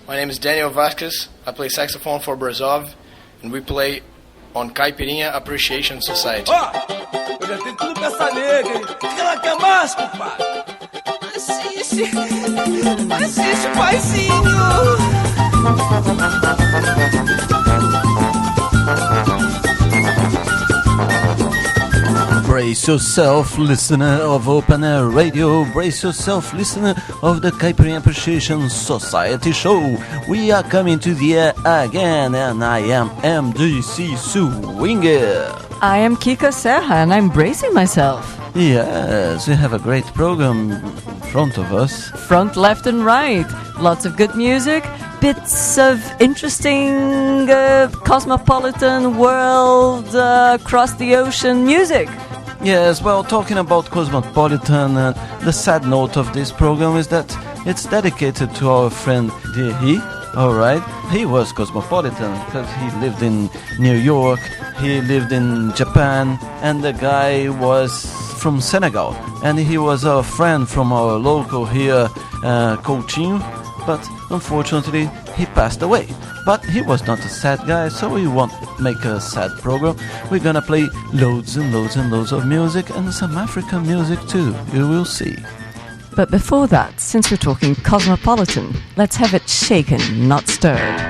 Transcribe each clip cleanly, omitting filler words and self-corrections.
My name is Daniel Vasquez. I play saxophone for Brasov, and we play on Caipirinha Appreciation Society. Eu já tenho tudo pra essa nega, hein? O que ela quer mais, compadre? Assiste, paizinho. Brace yourself, listener of Open Air Radio. Brace yourself, listener of the Caipirinha Appreciation Society show. We are coming to the air again, and I am MDC Swinger. I am Kika Serra, and I'm bracing myself. Yes, we have a great program in front of us. Front, left, and right. Lots of good music, bits of interesting cosmopolitan world across the ocean music. Yes, well, talking about Cosmopolitan, the sad note of this program is that it's dedicated to our friend Dehi. Alright, he was Cosmopolitan because he lived in New York, he lived in Japan, and the guy was from Senegal. And he was a friend from our local here, Coutinho, but unfortunately he passed away. But he was not a sad guy, so we won't make a sad program. We're gonna play loads and loads and loads of music and some African music too, you will see. But before that, since we're talking cosmopolitan, let's have it shaken, not stirred.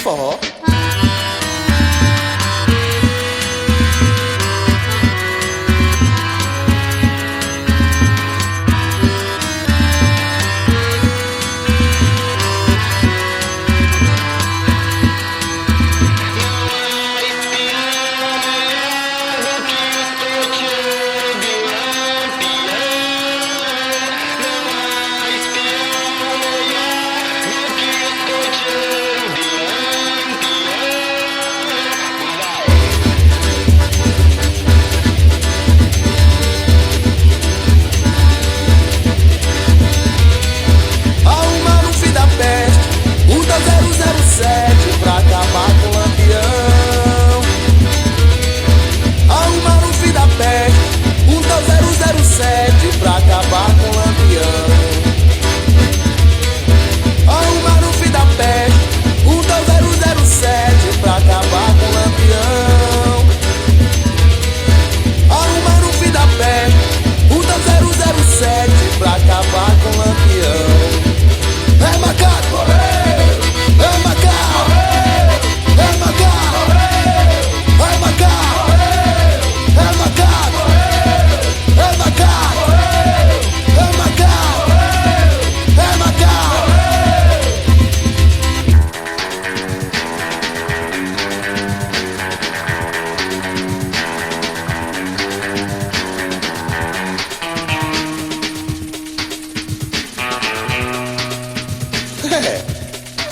Forró.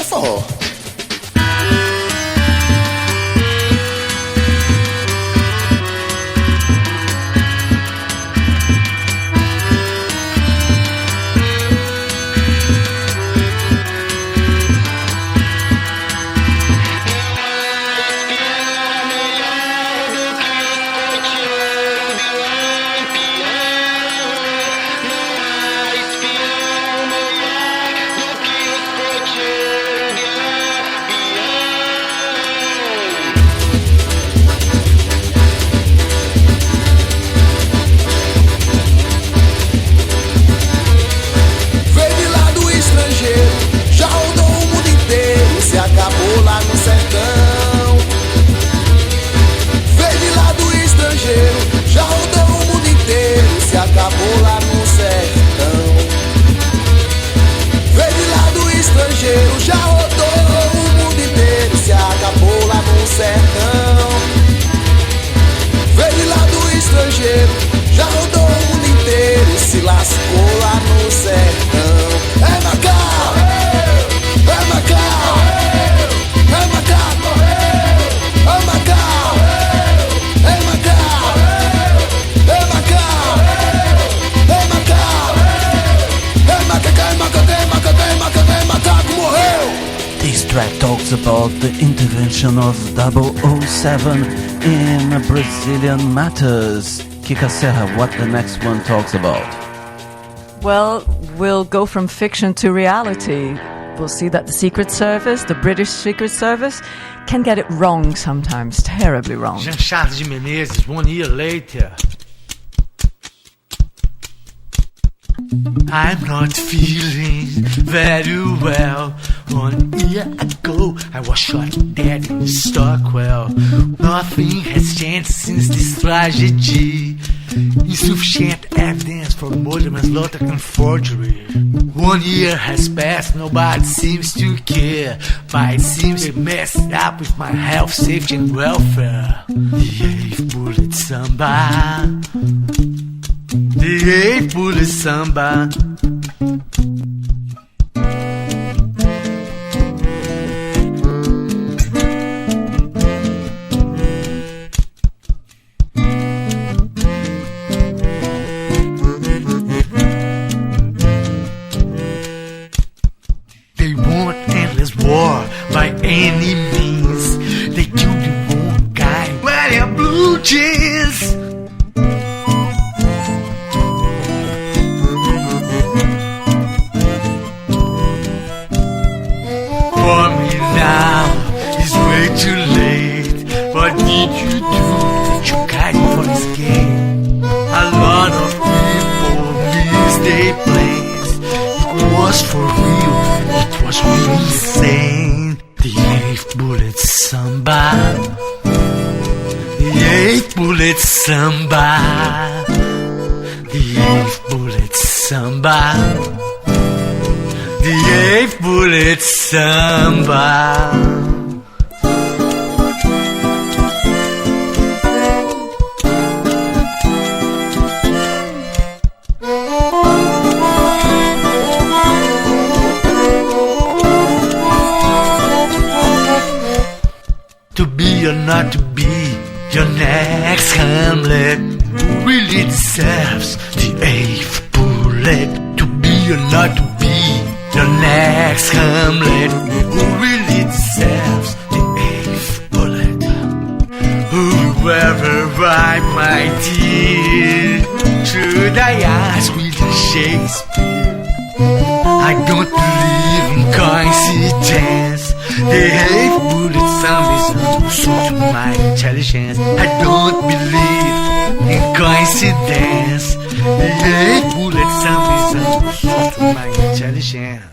É forró. track talks about the intervention of 007 in Brazilian matters. Kika Serra, what the next one talks about? Well, we'll go from fiction to reality. We'll see that the Secret Service, the British Secret Service, can get it wrong sometimes, terribly wrong. Jean Charles de Menezes, 1 year later. I'm not feeling very well. 1 year ago, I was shot dead in Stockwell. Nothing has changed since this tragedy. Insufficient evidence for murder, manslaughter, and forgery. 1 year has passed, nobody seems to care. But it seems they messed up with my health, safety, and welfare. The 8th bullet samba. The 8th bullet samba. They want endless war by any means. They killed the wrong guy wearing blue jeans. For me now, it's way too late. What did you do that you guide for escape? A lot of people miss their planes. It was for real, it was really insane. The 8th bullet samba. The 8th bullet samba. The 8th bullet samba. The 8th bullet samba. To be or not to be your next Hamlet, who really deserves the 8th bullet? To be or not to be your next Hamlet, who really deserves the 8th bullet? Who will ever wipe my tears? Should I ask William Shakespeare? I don't believe in coincidence. The 8th bullet samba is untrue to my intelligence. I don't believe in coincidence. The 8th bullet samba is untrue to my intelligence.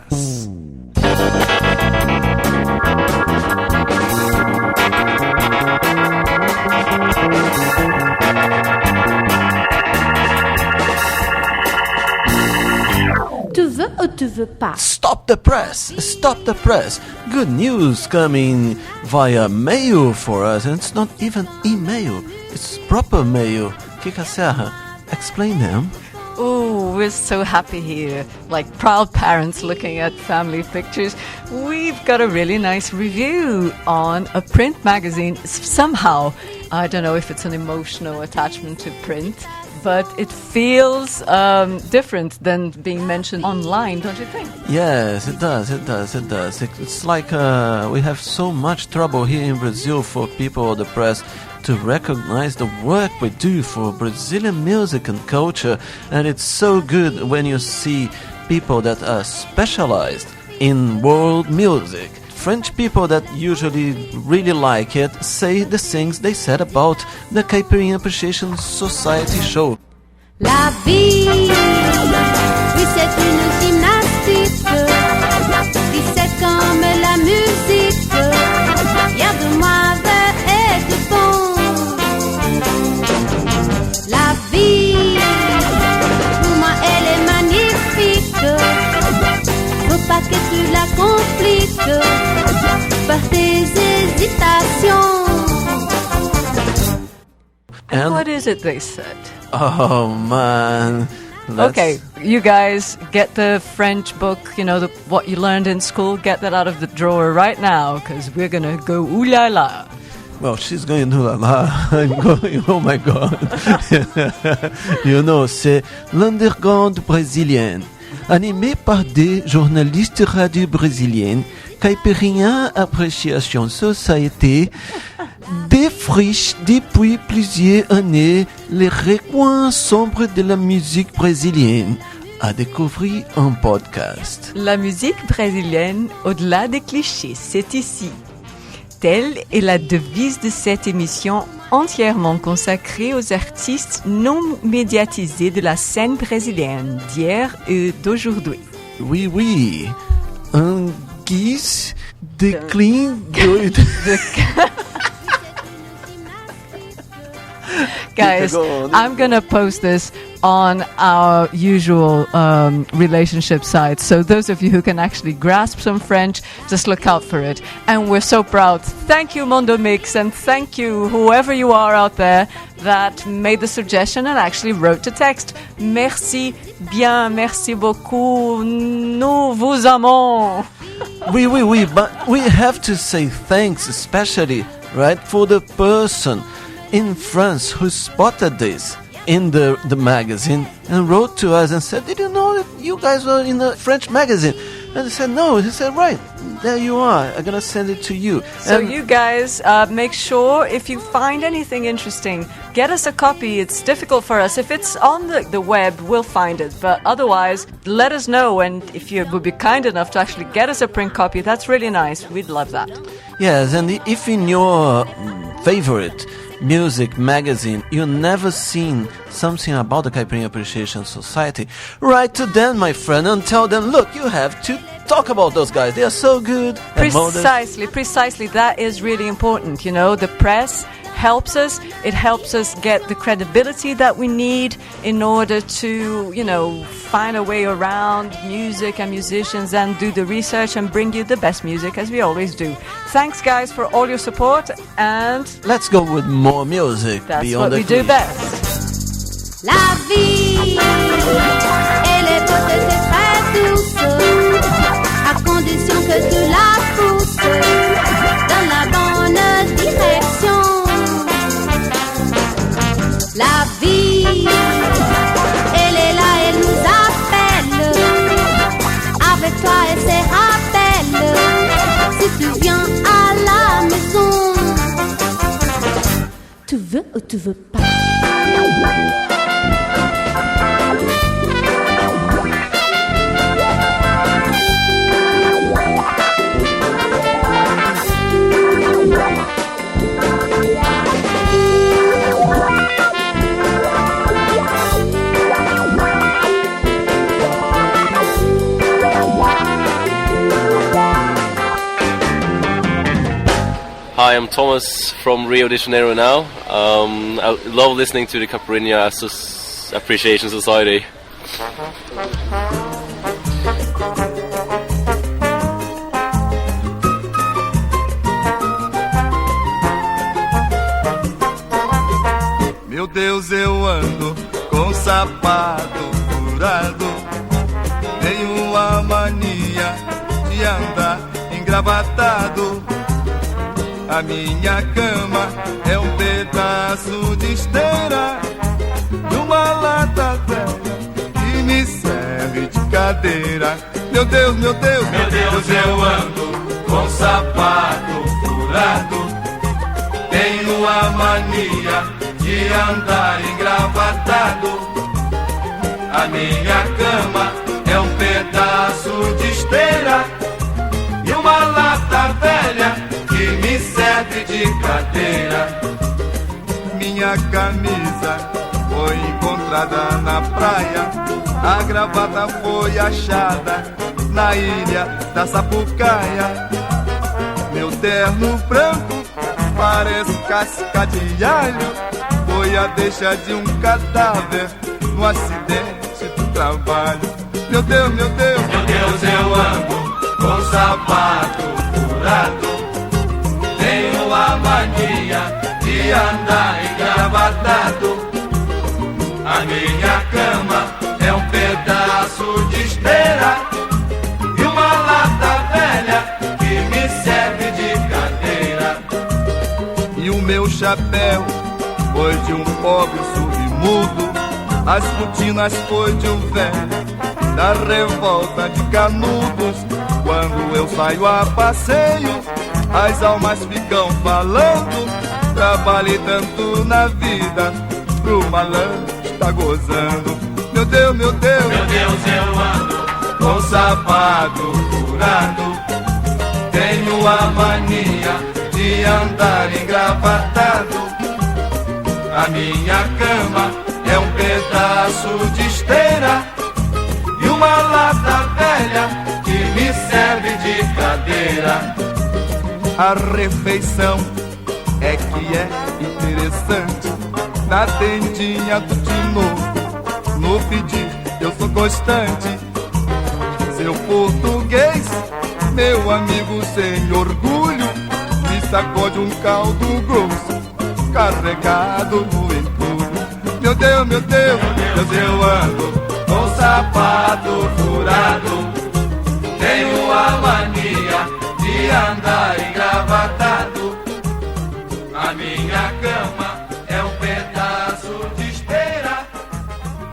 Tu veux ou tu veux pas? Stop the press! Stop the press! Good news coming via mail for us, and it's not even email, it's proper mail. Kika Serra, explain them. Oh, we're so happy here. Like proud parents looking at family pictures. We've got a really nice review on a print magazine. Somehow, I don't know if it's an emotional attachment to print, but it feels different than being mentioned online, don't you think? Yes, it does. It's like we have so much trouble here in Brazil for people of the press to recognize the work we do for Brazilian music and culture, and it's so good when you see people that are specialized in world music. French people that usually really like it say the things they said about the Caipirinha Appreciation Society show. La vie, oui c'est une gymnastique, puis c'est comme la musique, y a de mauvais et de bon. La vie, pour moi elle est magnifique, faut pas que tu la compliques par tes hésitations. And what is it they said? Oh man. Okay, you guys get the French book, what you learned in school, get that out of the drawer right now, because we're going to go ooh la la. Well, she's going to la la. I'm going, oh my god. C'est l'Underground brésilienne, animé par des journalistes radio brésiliennes Caipirinha Appreciation Society défriche depuis plusieurs années les recoins sombres de la musique brésilienne. À découvrir un podcast. La musique brésilienne, au-delà des clichés, c'est ici. Telle est la devise de cette émission entièrement consacrée aux artistes non médiatisés de la scène brésilienne d'hier et d'aujourd'hui. Oui, un guise de clean good. Guys, I'm going to post this on our usual relationship site. So those of you who can actually grasp some French, just look out for it. And we're so proud. Thank you, Mondo Mix, and thank you, whoever you are out there that made the suggestion and actually wrote the text. Merci bien, merci beaucoup. Nous vous aimons. Oui, but we have to say thanks especially, right, for the person in France who spotted this in the magazine and wrote to us and said, did you know that you guys were in a French magazine? And I said, no. He said, right, there you are. I'm going to send it to you. So you guys make sure if you find anything interesting, get us a copy. It's difficult for us. If it's on the web, we'll find it. But otherwise, let us know. And if you would be kind enough to actually get us a print copy, that's really nice. We'd love that. Yes, and if in your favorite music magazine you never seen something about the Caipirinha Appreciation Society, write to them, my friend, and tell them, look, you have to talk about those guys. They are so good. Precisely. That is really important. You know, the press helps us. It helps us get the credibility that we need in order to, you know, find a way around music and musicians and do the research and bring you the best music as we always do. Thanks, guys, for all your support, and let's go with more music. That's beyond what we do best. La vie, elle est haute et très douce, à condition que tu la pousses dans la bonne direction. La vie, elle est là, elle nous appelle, avec toi elle se rappelle, si tu viens à la maison, tu veux ou tu veux pas. Hi, I'm Thomas from Rio de Janeiro now. I love listening to the Caipirinha Appreciation Society. Meu Deus, eu ando com sapato furado. Tenho a mania de andar engravatado. A minha cama é um pedaço de esteira e uma lata velha que me serve de cadeira. Meu Deus, meu Deus, meu Deus, eu ando com sapato furado. Tenho a mania de andar engravatado. A minha cama é um pedaço de esteira e uma lata velha que me serve de cadeira. Minha camisa foi encontrada na praia, a gravata foi achada na ilha da Sapucaia. Meu terno branco parece casca de alho, foi a deixa de um cadáver no acidente do trabalho. Meu Deus, meu Deus, meu Deus, eu ando com sapato furado. Tenho a mania de andar engravatado. A minha cama é um pedaço de esteira e uma lata velha que me serve de cadeira. E o meu chapéu foi de um pobre surdo-mudo, as botinas foi de um velho da revolta de Canudos. Quando eu saio a passeio, as almas ficam falando. Trabalhei tanto na vida, pro malandro tá gozando. Meu Deus, meu Deus, meu Deus, eu ando com sapato furado. Tenho a mania de andar engravatado. A minha cama é um pedaço de esteira e uma lata velha que me serve de cadeira. A refeição é que é interessante. Na tendinha do tinoco, no pedir eu sou constante. Seu português, meu amigo sem orgulho, me sacode um caldo grosso carregado no entulho. Meu Deus, meu Deus, meu Deus, eu ando com sapato furado. Tenho a mania de andar engravatado. A minha cama é um pedaço de esteira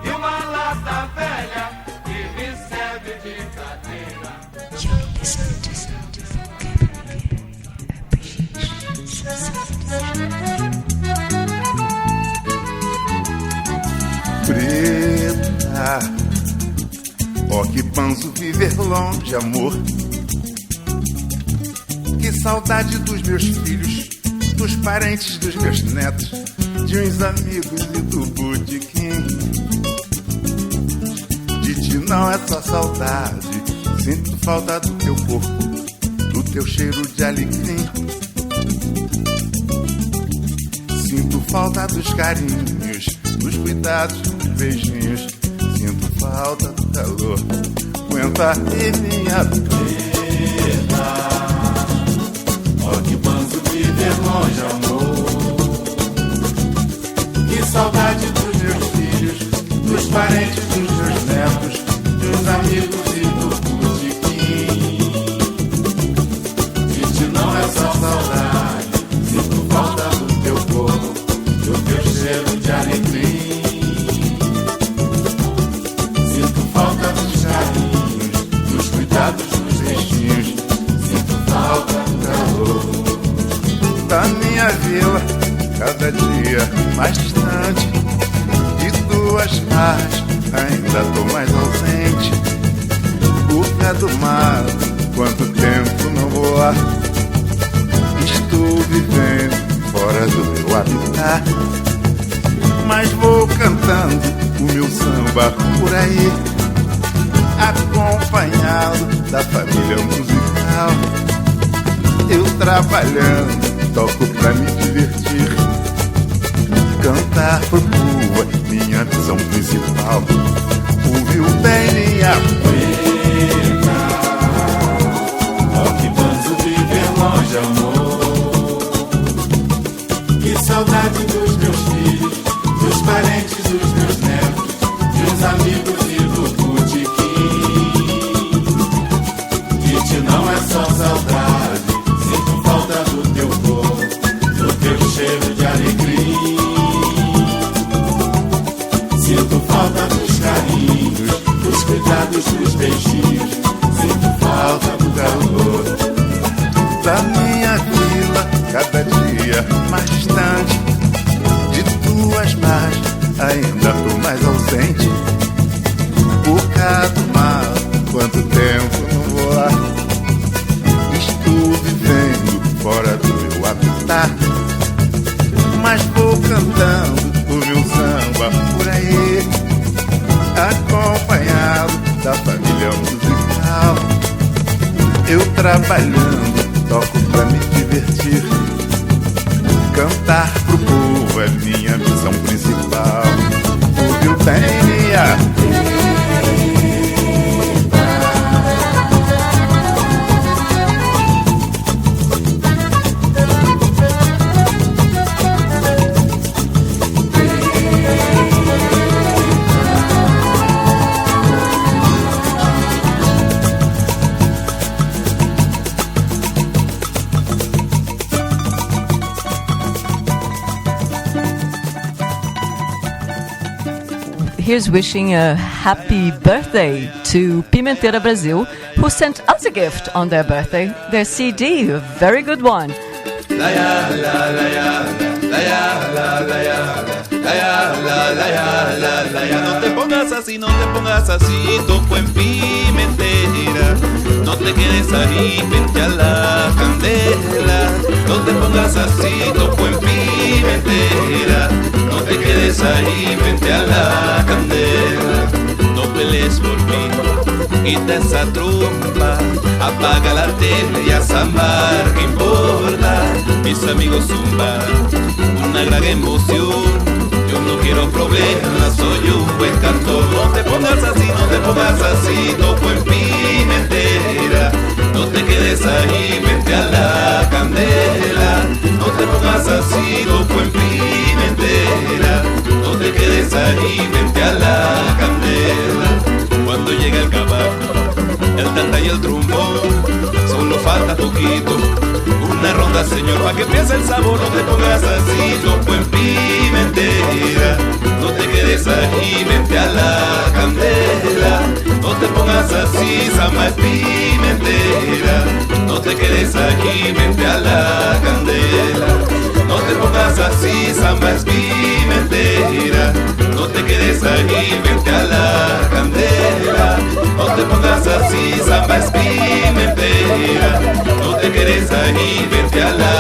e uma lata velha que me serve de cadeira. Preta, ó que panzo viver longe, amor. Que saudade dos meus filhos, dos parentes dos meus netos, de uns amigos e do botequim. De ti não é só saudade, sinto falta do teu corpo, do teu cheiro de alecrim. Sinto falta dos carinhos, dos cuidados, dos beijinhos. Sinto falta do calor, aguenta aí minha preta. Ó que banzo viver longe, amor. Que saudade dos meus filhos, dos parentes dos meus netos, dos amigos e do botequim. De ti não é só saudade, sinto falta do teu corpo, do teu cheiro de alecrim. Sinto falta dos carinhos, dos cuidados, dos beijinhos. Sinto falta do calor da minha vila, cada dia mais distante. De tuas margens ainda tô mais ausente. Boca do mar, quanto tempo não vou lá. Estou vivendo fora do meu habitat, mas vou cantando o meu samba por aí, acompanhado da família musical. Eu trabalhando, toco pra me divertir. Cantar pro povo é minha missão principal. Ouviu bem minha preta, ó que banzo viver longe, amor. Que saudade dos meus filhos, dos parentes dos meus netos, dos amigos e do botequim. De ti não é só saudade, sinto falta do teu corpo, do teu cheiro de alecrim. Sinto falta dos carinhos, dos cuidados, dos beijinhos. Sinto falta do calor da minha vila, cada dia mais distante. De tuas margens ainda tô mais ausente. Boca do mar, quanto tempo não vou lá. Estou vivendo fora do meu habitat, mas vou cantando o meu samba por aí, acompanhado da família musical. Eu trabalhando, toco pra me divertir. Cantar pro here's wishing a happy birthday to Pimenteira Brazil, who sent us a gift on their birthday, their CD, a very good one. No te pongas así, no te pongas así, toco en Pimenteira. No te quedes ahí, vente a la candela. No te pongas así, toco en Pimenteira. No te quedes ahí, vente a la candela. No pelees por mí, quita esa trompa, apaga la tele y a sambar, ¿qué importa? Mis amigos zumba, una gran emoción. Yo no quiero problemas, soy un buen cantor. No te pongas así, no te pongas así, toco en Pimenteira. No te quedes ahí, vente a la candela. No te pongas así, toco en Pimenteira. No te quedes ahí, vente a la candela. Cuando llega el caballo, el tanta y el trombón, solo falta poquito. Una ronda, señor, pa' que empiece el sabor. No te pongas así, toco en Pimenteira. No te quedes ahí, vente a la candela. No te pongas así, samba es Pimenteira. No te quedes ahí, vente a la candela. No te pongas así, samba es Pimenteira. No te quedes ahí, vente a la candela. No te pongas así, samba es Pimenteira. No te quedes ahí, vente a la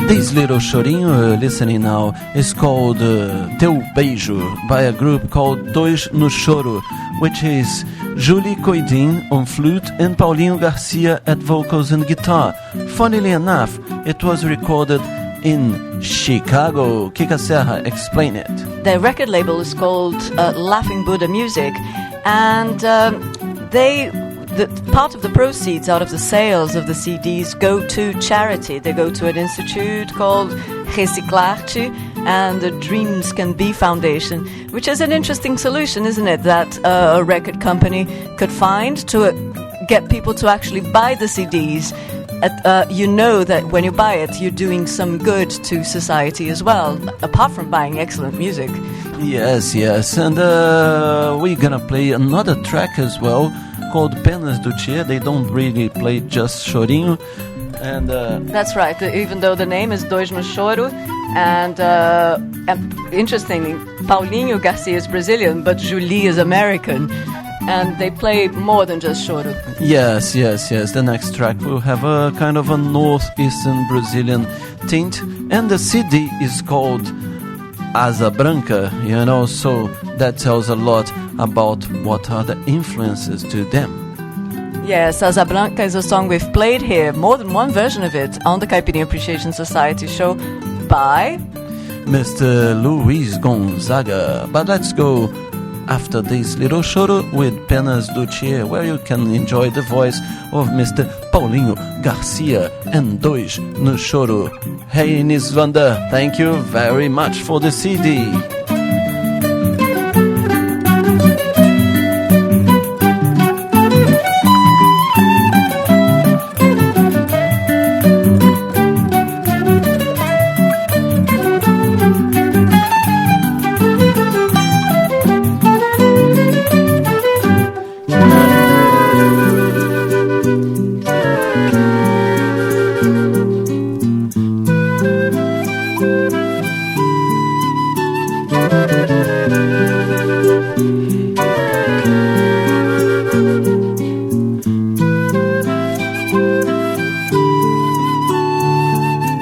This little chorinho we're listening now is called Teu Beijo by a group called Dois no Choro, which is Julie Coidin on flute and Paulinho Garcia at vocals and guitar. Funnily enough, it was recorded in Chicago. Kika Serra, explain it. Their record label is called Laughing Buddha Music, and the part of the proceeds out of the sales of the CDs go to charity. They go to an institute called Reciclarte and the Dreams Can Be Foundation, which is an interesting solution, isn't it, that a record company could find to get people to actually buy the CDs. You know that when you buy it, you're doing some good to society as well, apart from buying excellent music. Yes, and we're gonna play another track as well, called Penas do Tchê. They don't really play just chorinho. And that's right, even though the name is Dois no Choro. And interestingly, Paulinho Garcia is Brazilian, but Julie is American. And they play more than just choro. Yes. The next track will have a kind of a northeastern Brazilian tint. And the CD is called Asa Branca, so that tells a lot about what are the influences to them. Yes, Asa Branca is a song we've played here, more than one version of it, on the Caipirinha Appreciation Society show by Mr. Luis Gonzaga. But let's go after this little choro with Penas do Tchê, where you can enjoy the voice of Mr. Paulinho Garcia and Dois no Choro. Hey Nisvanda, thank you very much for the CD.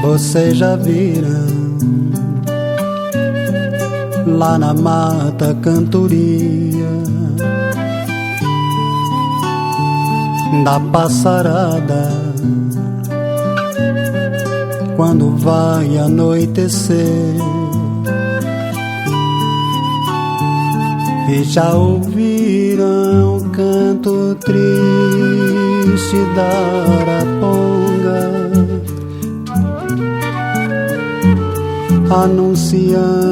Vocês já viram lá na mata cantoria da passarada quando vai anoitecer? E já ouviram o canto triste da araponga anunciando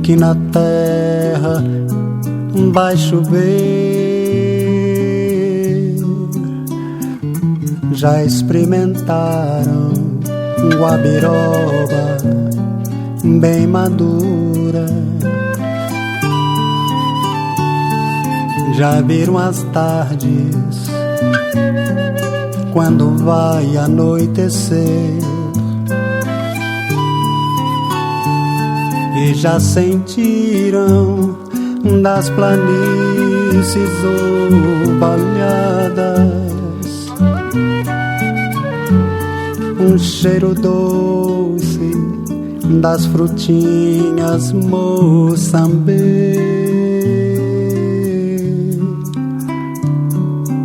que na terra vai chover? Já experimentaram guabiroba bem madura? Já viram as tardes quando vai anoitecer? E já sentiram das planícies ovalhadas um cheiro doce das frutinhas Moçambique?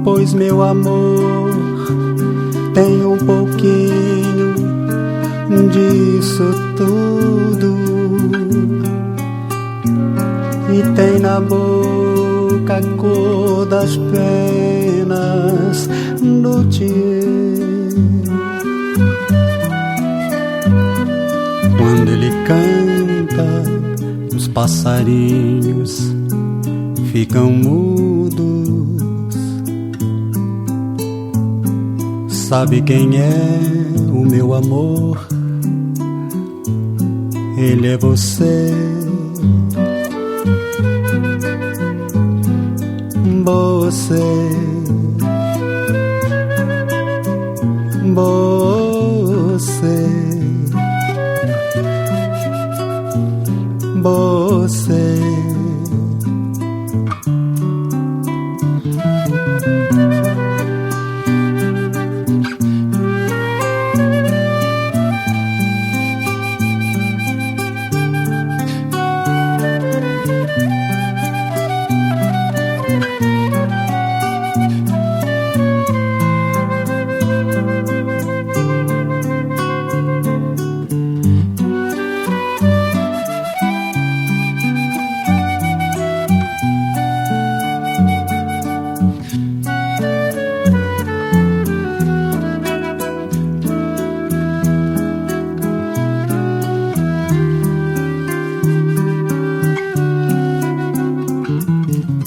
Pois meu amor tem um pouquinho disso tudo, e tem na boca a cor das penas do Tiê. Quando ele canta, os passarinhos ficam mudos. Sabe quem é o meu amor? Ele é você. Você, você, você.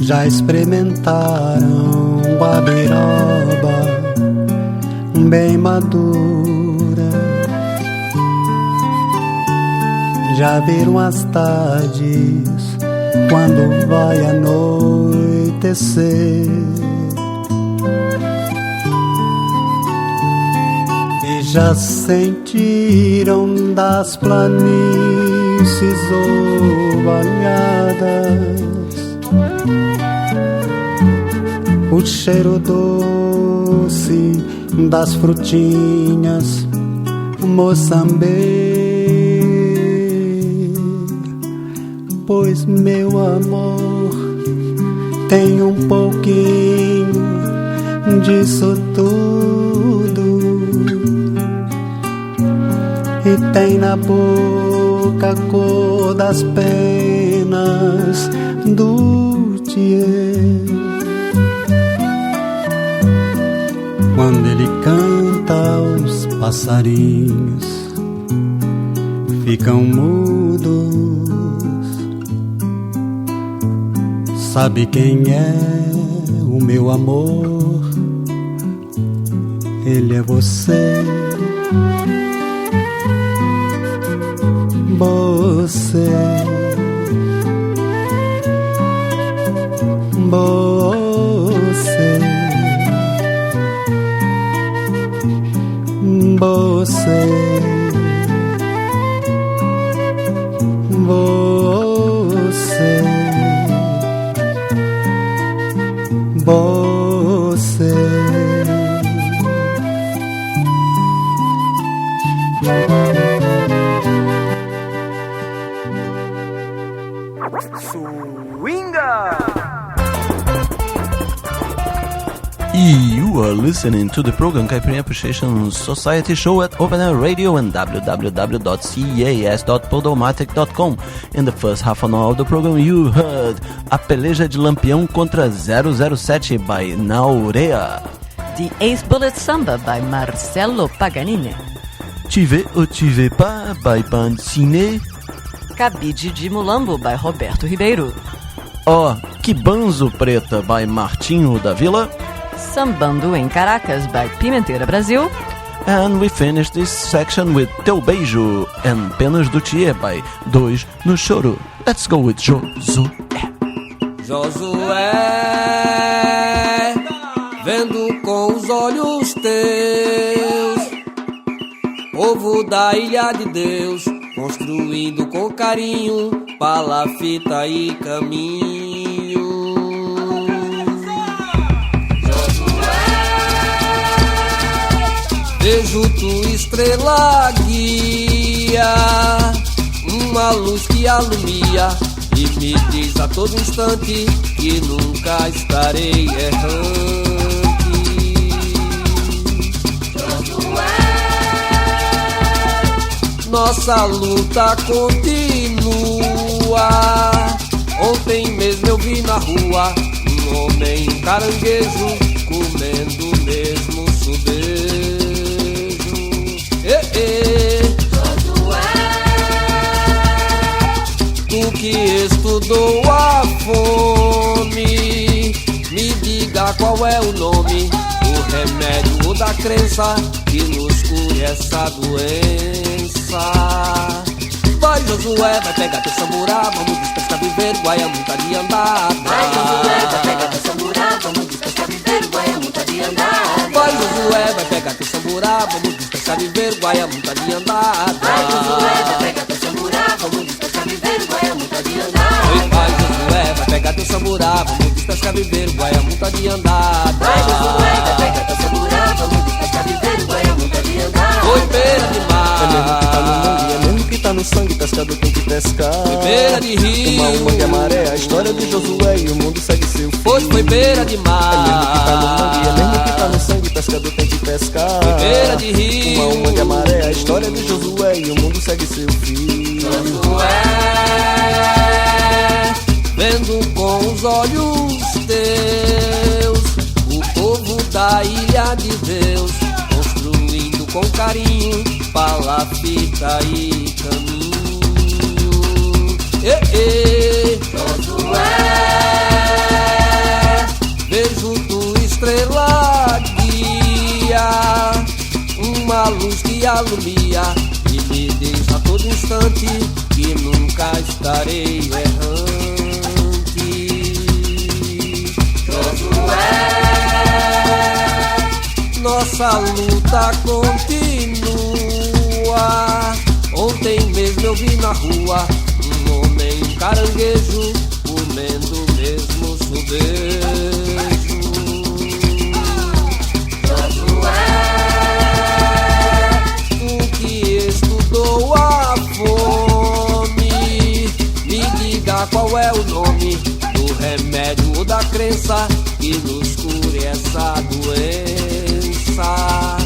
Já experimentaram guabiroba bem madura? Já viram as tardes quando vai anoitecer? E já sentiram das planícies ovalhadas o cheiro doce das frutinhas Moçambique? Pois meu amor tem um pouquinho disso tudo, e tem na boca a cor das penas do Tiê. Quando ele canta, os passarinhos ficam mudos. Sabe quem é o meu amor? Ele é você. Você, você, você, você, você. You are listening to the program Caipirinha Appreciation Society show at Open Air Radio and www.cas.podomatic.com. In the first half an hour of the program, you heard A Peleja de Lampião contra 007 by Naurea. The Ace Bullet Samba by Marcello Paganini. Tive ou tive pas by Pancine. Cabide de Mulambo by Roberto Ribeiro. Oh, Que Banzo Preta by Martinho da Vila. Sambando em Caracas by Pimenteira Brasil. And we finish this section with Teu Beijo and Penas do Thier by Dois no Choro. Let's go with Josué. Josué, vendo com os olhos teus, povo da ilha de Deus, construindo com carinho palafita e caminho. Vejo tua estrela guia, uma luz que alumia e me diz a todo instante que nunca estarei errante. Nossa luta continua. Ontem mesmo eu vi na rua um homem caranguejo comendo o mesmo subejo. Tu que estudou a fome, me diga qual é o nome do remédio ou da crença que nos cure essa doença. Vai Josué, vai pegar teu samburá, vamos despertar viver, Guaiamuta de andar. Vai Josué, vai pegar teu samburá, vamos despertar viver, Guaiamuta de andar. Vai Josué, vai pegar teu samburá, vamos despertar viver, Guaiamuta de andar. Vai Josué, vai pegar teu samburá, vamos despertar viver, Guaiamuta de andar. Vai Josué, vai pegar teu samburá, vamos despertar viver, Guaiamuta de andar. Vai Josué, vai pegar teu samburá, vamos despertar viver, Guaiamuta de andar. Oi, beira de mar, tá no sangue, pescador tem que pescar. Foi beira de rio, uma mangue é maré, a história de Josué e o mundo segue seu fim. Hoje foi beira de mar, é mesmo que tá no mangue, é mesmo que tá no sangue, pescador tem que pescar. Foi beira de rio, uma mangue é maré, a história de Josué e o mundo segue seu fim. Josué, vendo com os olhos teus, o povo da ilha de Deus, construindo com carinho palafita e caminho. Josué, vejo tua estrela guia, uma luz que alumia e me diz a todo instante que nunca estarei errante. Josué, nossa luta continua. Ontem mesmo eu vi na rua um homem, um caranguejo comendo o mesmo subejo. Josué, tu que estudou a fome, me diga qual é o nome do remédio ou da crença que nos cure essa doença.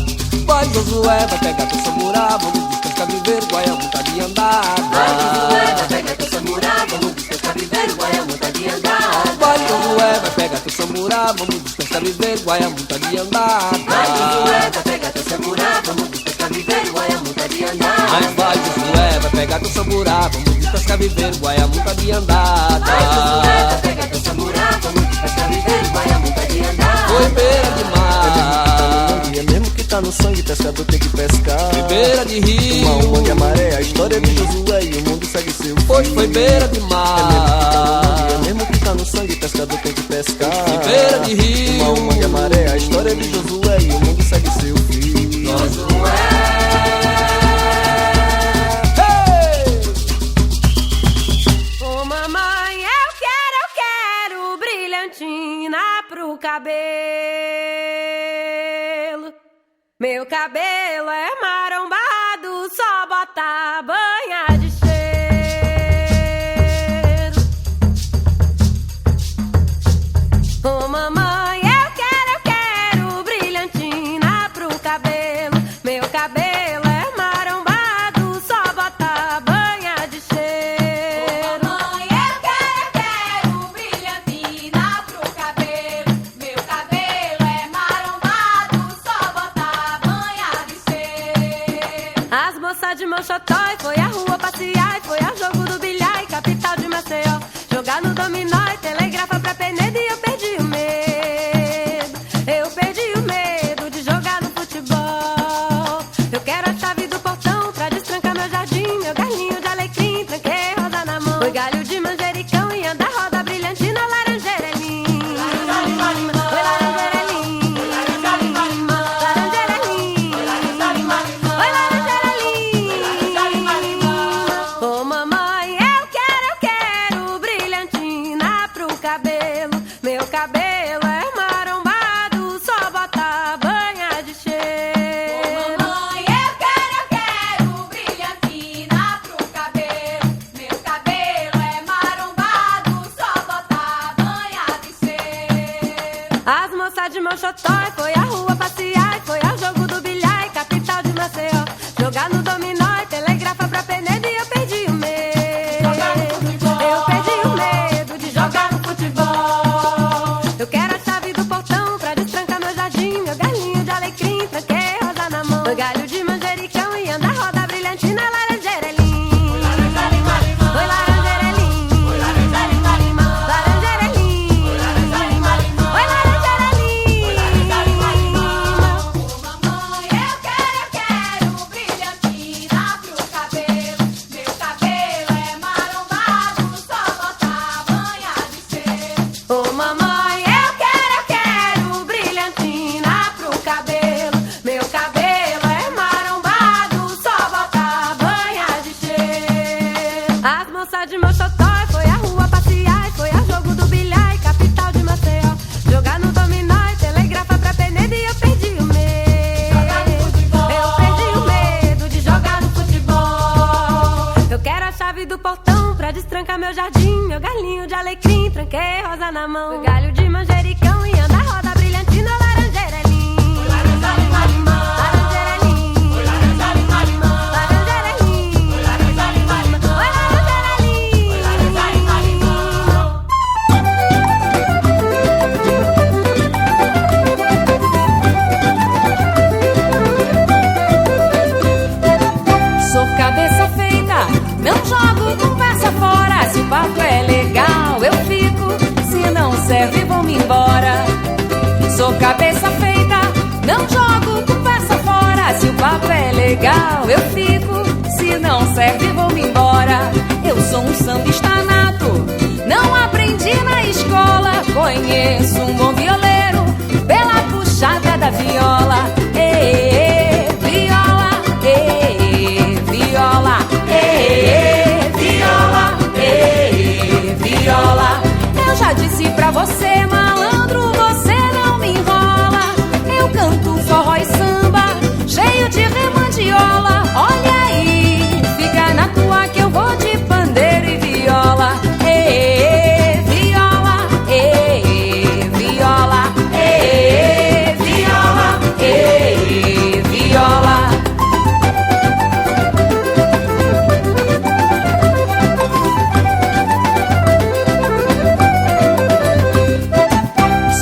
Vai Josué, vai pegar teu samburá, vamos despertar viver, Guaiamuta de andar. Vai Josué, vai pegar teu samburá, vamos despertar viver, Guaiamuta de andar. Vai Josué, vai pegar teu samburá, vamos despertar viver, Guaiamuta de andar. Vai Josué, vai pegar teu samburá, vamos despertar viver, Guaiamuta de andar. Vai Josué, vai pegar teu samburá, vamos despertar viver, Guaiamuta de andar. Vai Josué, vai pegar teu samburá, vamos despertar viver, Guaiamuta de andar. Foi beira de mar, é mesmo que tá no sangue, pescador tem que pescar. Foi beira de rio, uma mangue é maré, a história de Josué e o mundo segue seu fim. Hoje foi beira de mar, é mesmo que tá no sangue, pescador tem que pescar. Foi beira de rio, uma mangue é maré, a história de Josué e o mundo segue seu fim. Josué, cabelo. Meu cabelo é marombado, só bota banha de cheiro. Ô mamãe, eu quero brilhantina pro cabelo. Meu cabelo é marombado, só bota banha de cheiro. Ô mamãe, eu quero brilhantina pro cabelo. Meu cabelo é marombado, só bota banha de cheiro. As moças de Mochotó foi à rua passear, foi ao jogo do bilhar, capital de Maceió. Jogar no dominó e telegrafa pra Penedo e eu perdi o medo. Eu perdi o medo de jogar no futebol. Eu quero a chave do portão pra destrancar meu jardim, meu galinho de alecrim, tranquei rosa na mão. Foi galho de manjericão e anda roda brilhantina, laranjeira é linda. Foi laranjeira é linda. Laranjeira é linda. Foi laranjeira é linda. Ô mamãe, eu quero brilhantina pro cabelo. Meu cabelo é marombado, só bota banha de cheiro. Ô mamãe, eu quero brilhantina pro cabelo. Meu cabelo é marombado, só bota banha de cheiro. As moças de Mochotó foi à rua passear, foi ao jogo do bilhar, capital de Maceió. Jogar no dominó e telegrafa pra Penedo e eu perdi o medo. Eu perdi o medo de jogar no futebol. Eu quero a chave do portão pra destrancar meu jardim, meu galinho de alecrim, tranquei rosa na mão. Foi galho de manjericão e anda roda brilhantina, laranjeira é linda. Foi laranjeira é linda. Laranjeira é linda. Foi laranjeira é linda. Mamãe, eu quero brilhantina pro cabelo. Meu cabelo é marombado, só bota banha de cheiro. Ô mamãe, eu quero brilhantina pro cabelo. Meu cabelo é marombado, só bota banha de cheiro. As moças de Mochotó foi à rua passear, foi ao jogo do bilhar, capital de Maceió. Jogar no dominó e telegrafa pra Penedo e eu perdi o medo. Eu perdi o medo de jogar no futebol. Eu quero a chave do portão pra destrancar meu jardim, meu galinho de alecrim, tranquei rosa na mão. Foi galho de manjericão e anda roda brilhantina, laranjeira é linda. Laranjeira é linda. Laranjeira é linda. Foi laranjeira é Sou cabeça feita, não jogo conversa fora. Se o papo é legal, eu fico. Se não serve, vou-me embora. Sou cabeça feita, não jogo conversa fora. Se o papo é legal, eu fico. Se não serve, vou-me embora. Eu sou um sambista nato, não aprendi na escola. Conheço um bom violeiro pela puxada da viola. Viola, viola, viola, viola. Eu já disse pra você, malandro, você não me enrola. Eu canto forró e samba, cheio de remandiola. Olha aí, fica na tua que eu vou de pandeiro e viola. Viola, viola, viola, viola.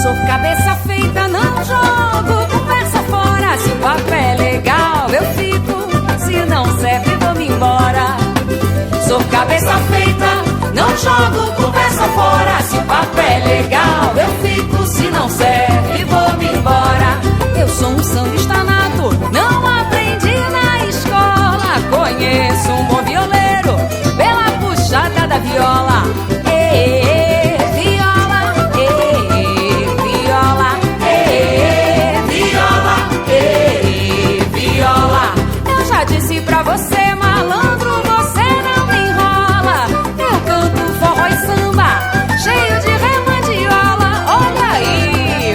Sou cabeça feita, não jogo conversa fora. Se o papo é legal, eu fico. Se não serve, vou-me embora. Sou cabeça feita, não jogo conversa fora. Se o papo é legal, eu fico. Se não serve, vou-me embora. Eu sou um sambista nato, não aprendi na escola. Conheço um bom violeiro pela puxada da viola. Viola, viola, viola, viola. Eu já disse pra você, malandro, você não me enrola. Eu canto forró e samba, cheio de remandiola. Olha aí,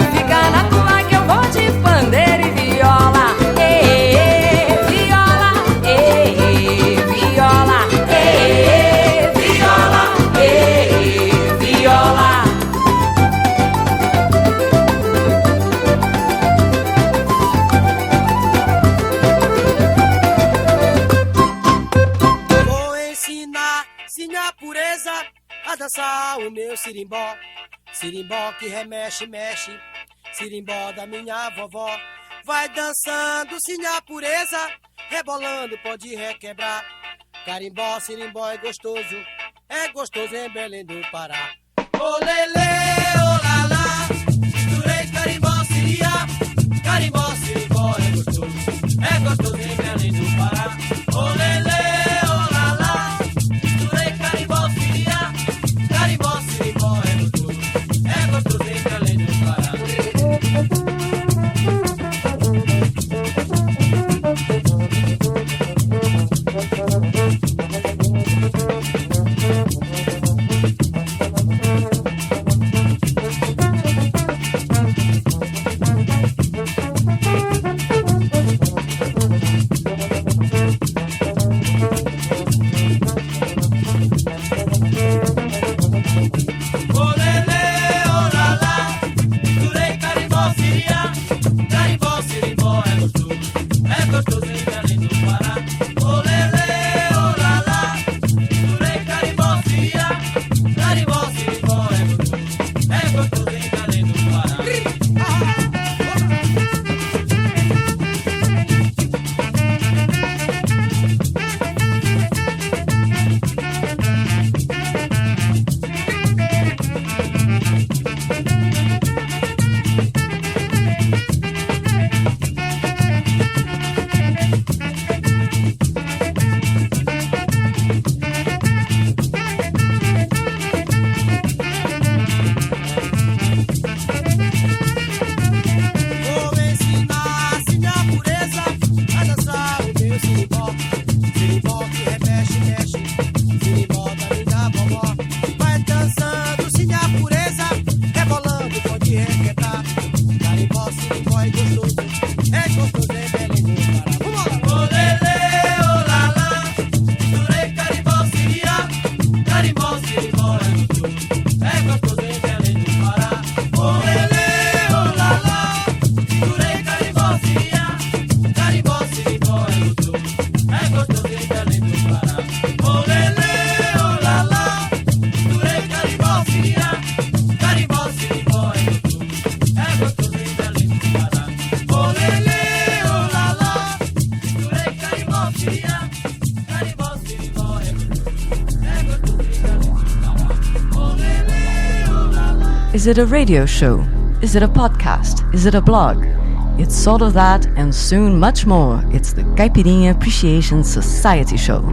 Sinha pureza, a dançar o meu sirimbó. Sirimbó que remexe, mexe, sirimbó da minha vovó. Vai dançando, sinha pureza, rebolando, pode requebrar. Carimbó, sirimbó é gostoso em Belém do Pará. Olele, olala, misturei carimbó, siria. Carimbó, sirimbó é gostoso em Belém do Pará. Olele, olala, misturei carimbó, siria. Carimbó, sirimbó é gostoso em Belém do Pará. Is it a radio show? Is it a podcast? Is it a blog? It's all of that and soon much more. It's the Caipirinha Appreciation Society Show.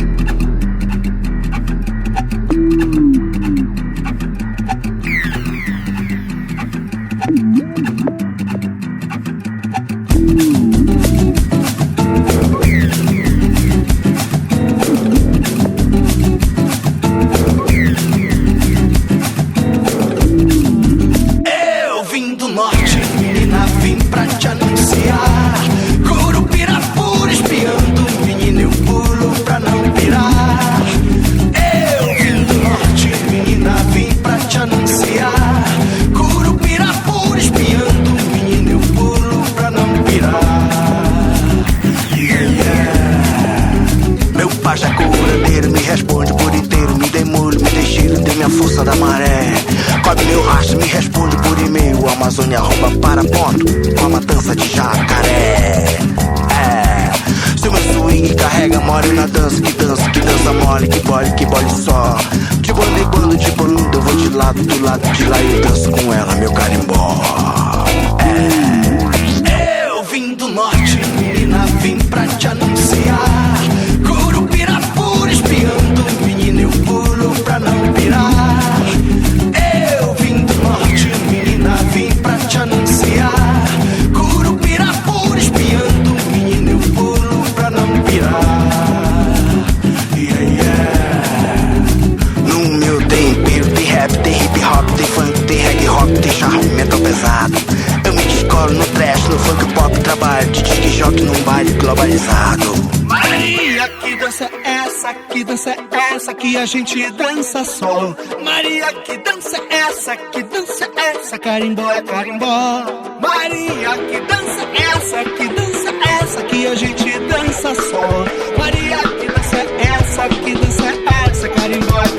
Amazônia rouba para ponto com a matança de jacaré. Se o meu swing carrega mole na dança, que dança mole, que bole só. De bando em bando, de bando, eu vou de lado, do lado de lá e eu danço com ela, meu carimbó. Eu vim do norte, menina, vim pra te anunciar. Curupirapura espiando, menina, eu pulo pra não pirar. Eu vim do norte, menina, vim pra te anunciar. Curupirapura espiando, menina, eu pulo pra não pirar. No meu tempero tem rap, tem hip hop, tem funk, tem reggae rock, tem charme metal pesado. Eu me descolo no trash, no funk pop, trabalho de disque jockey num baile globalizado. Maria, que dança é essa? Que dança é essa que a gente dança só? Maria, que dança é essa? Que dança é essa? Carimbó é carimbó. Maria, que dança é essa? Que dança é essa que a gente dança só? Maria, que dança é essa? Que dança é essa? Carimbó é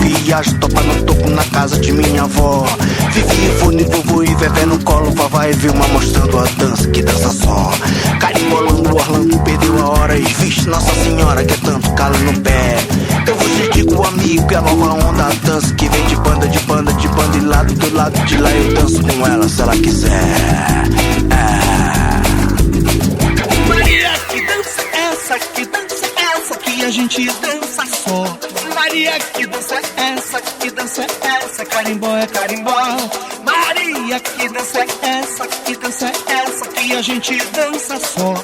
viajo, topa no topo na casa de minha avó. Vivi, Ivone, vovô e Vevé no colo, vavá e Vilma mostrando a dança que dança só. Carimbolando, Orlando perdeu a hora e vixe, Nossa Senhora que é tanto calo no pé. Eu vou te digo, amigo, que a nova onda, a dança que vem de banda, de banda, de banda e lado do lado de lá eu danço com ela se ela quiser. Maria, que dança essa, que dança essa que a gente dança só. Maria, que dança essa, que dança essa, carimbó é carimbó. Maria, que dança essa, que dança essa que a gente dança só.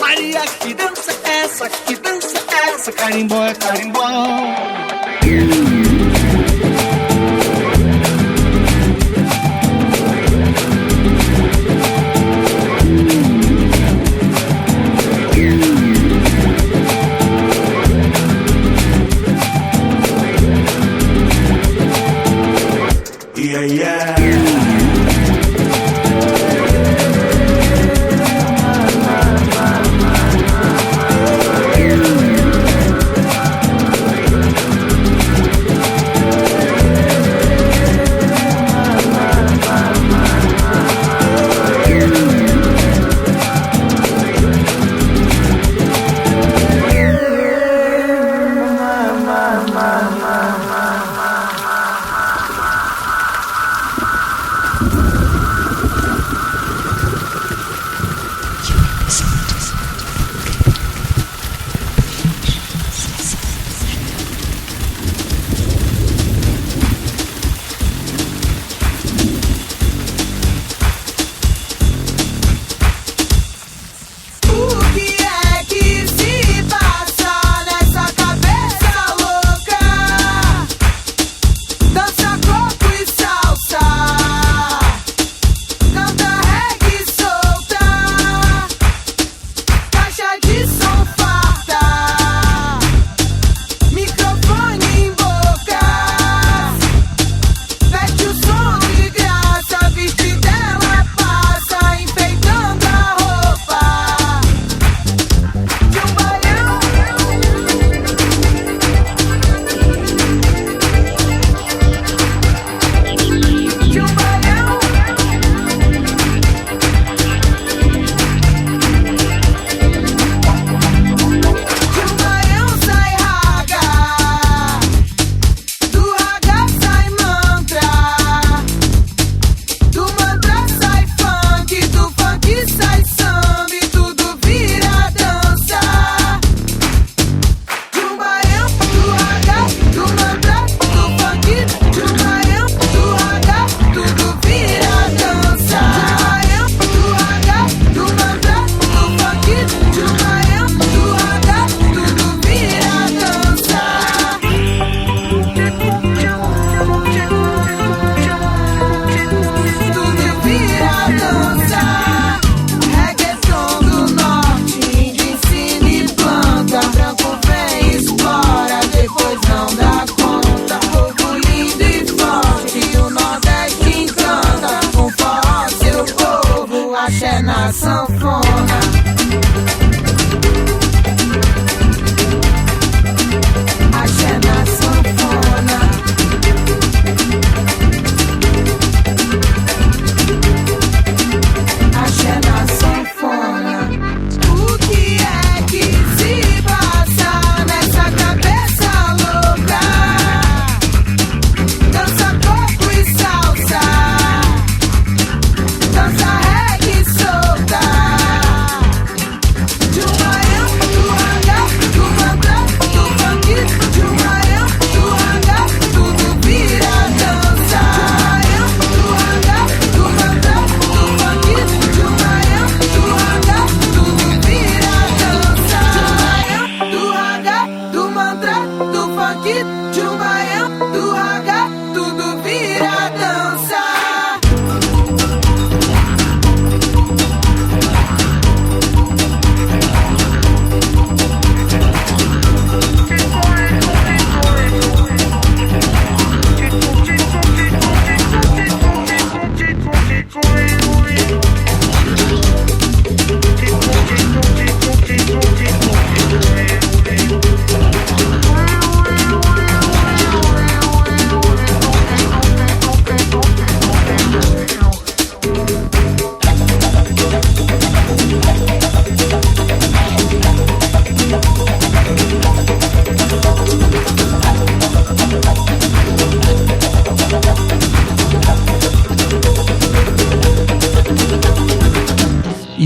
Maria, que dança essa, que dança essa, carimbó é carimbó.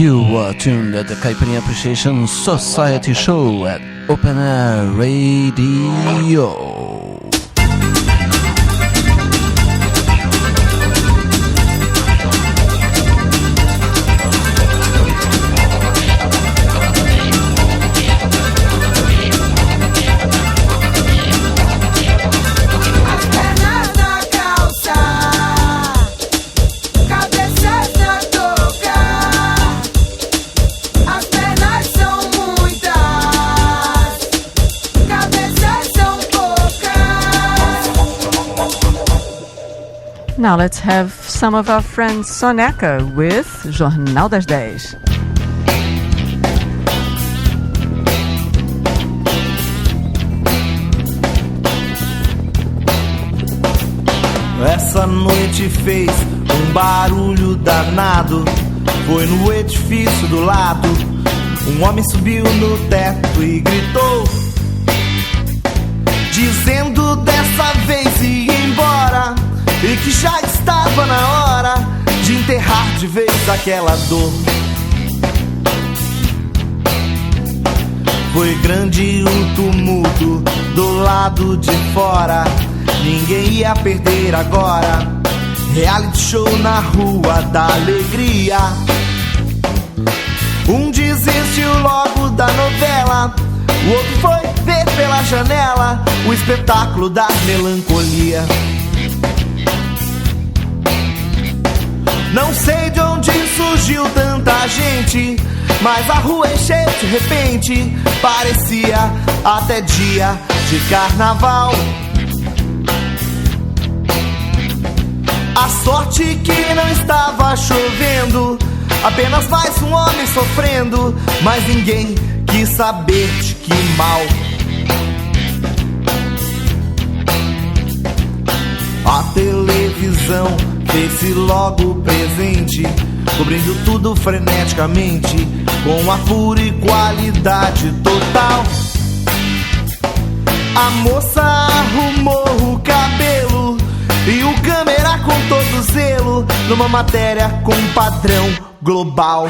You are tuned at the Caipirinha Appreciation Society show at Open Air Radio. Now let's have some of our friends Soneca with Jornal das 10. Essa noite fez um barulho danado. Foi no edifício do lado. Um homem subiu no teto e gritou, dizendo dessa vez ia embora, e que já estava na hora de enterrar de vez aquela dor. Foi grande o tumulto do lado de fora. Ninguém ia perder agora. Reality show na rua da alegria. Um desistiu logo da novela, o outro foi ver pela janela o espetáculo da melancolia. Não sei de onde surgiu tanta gente, mas a rua encheu de repente. Parecia até dia de carnaval. A sorte que não estava chovendo, apenas mais um homem sofrendo, mas ninguém quis saber de que mal. A televisão fez-se logo presente, cobrindo tudo freneticamente, com a pura e qualidade total. A moça arrumou o cabelo e o câmera com todo zelo, numa matéria com padrão global.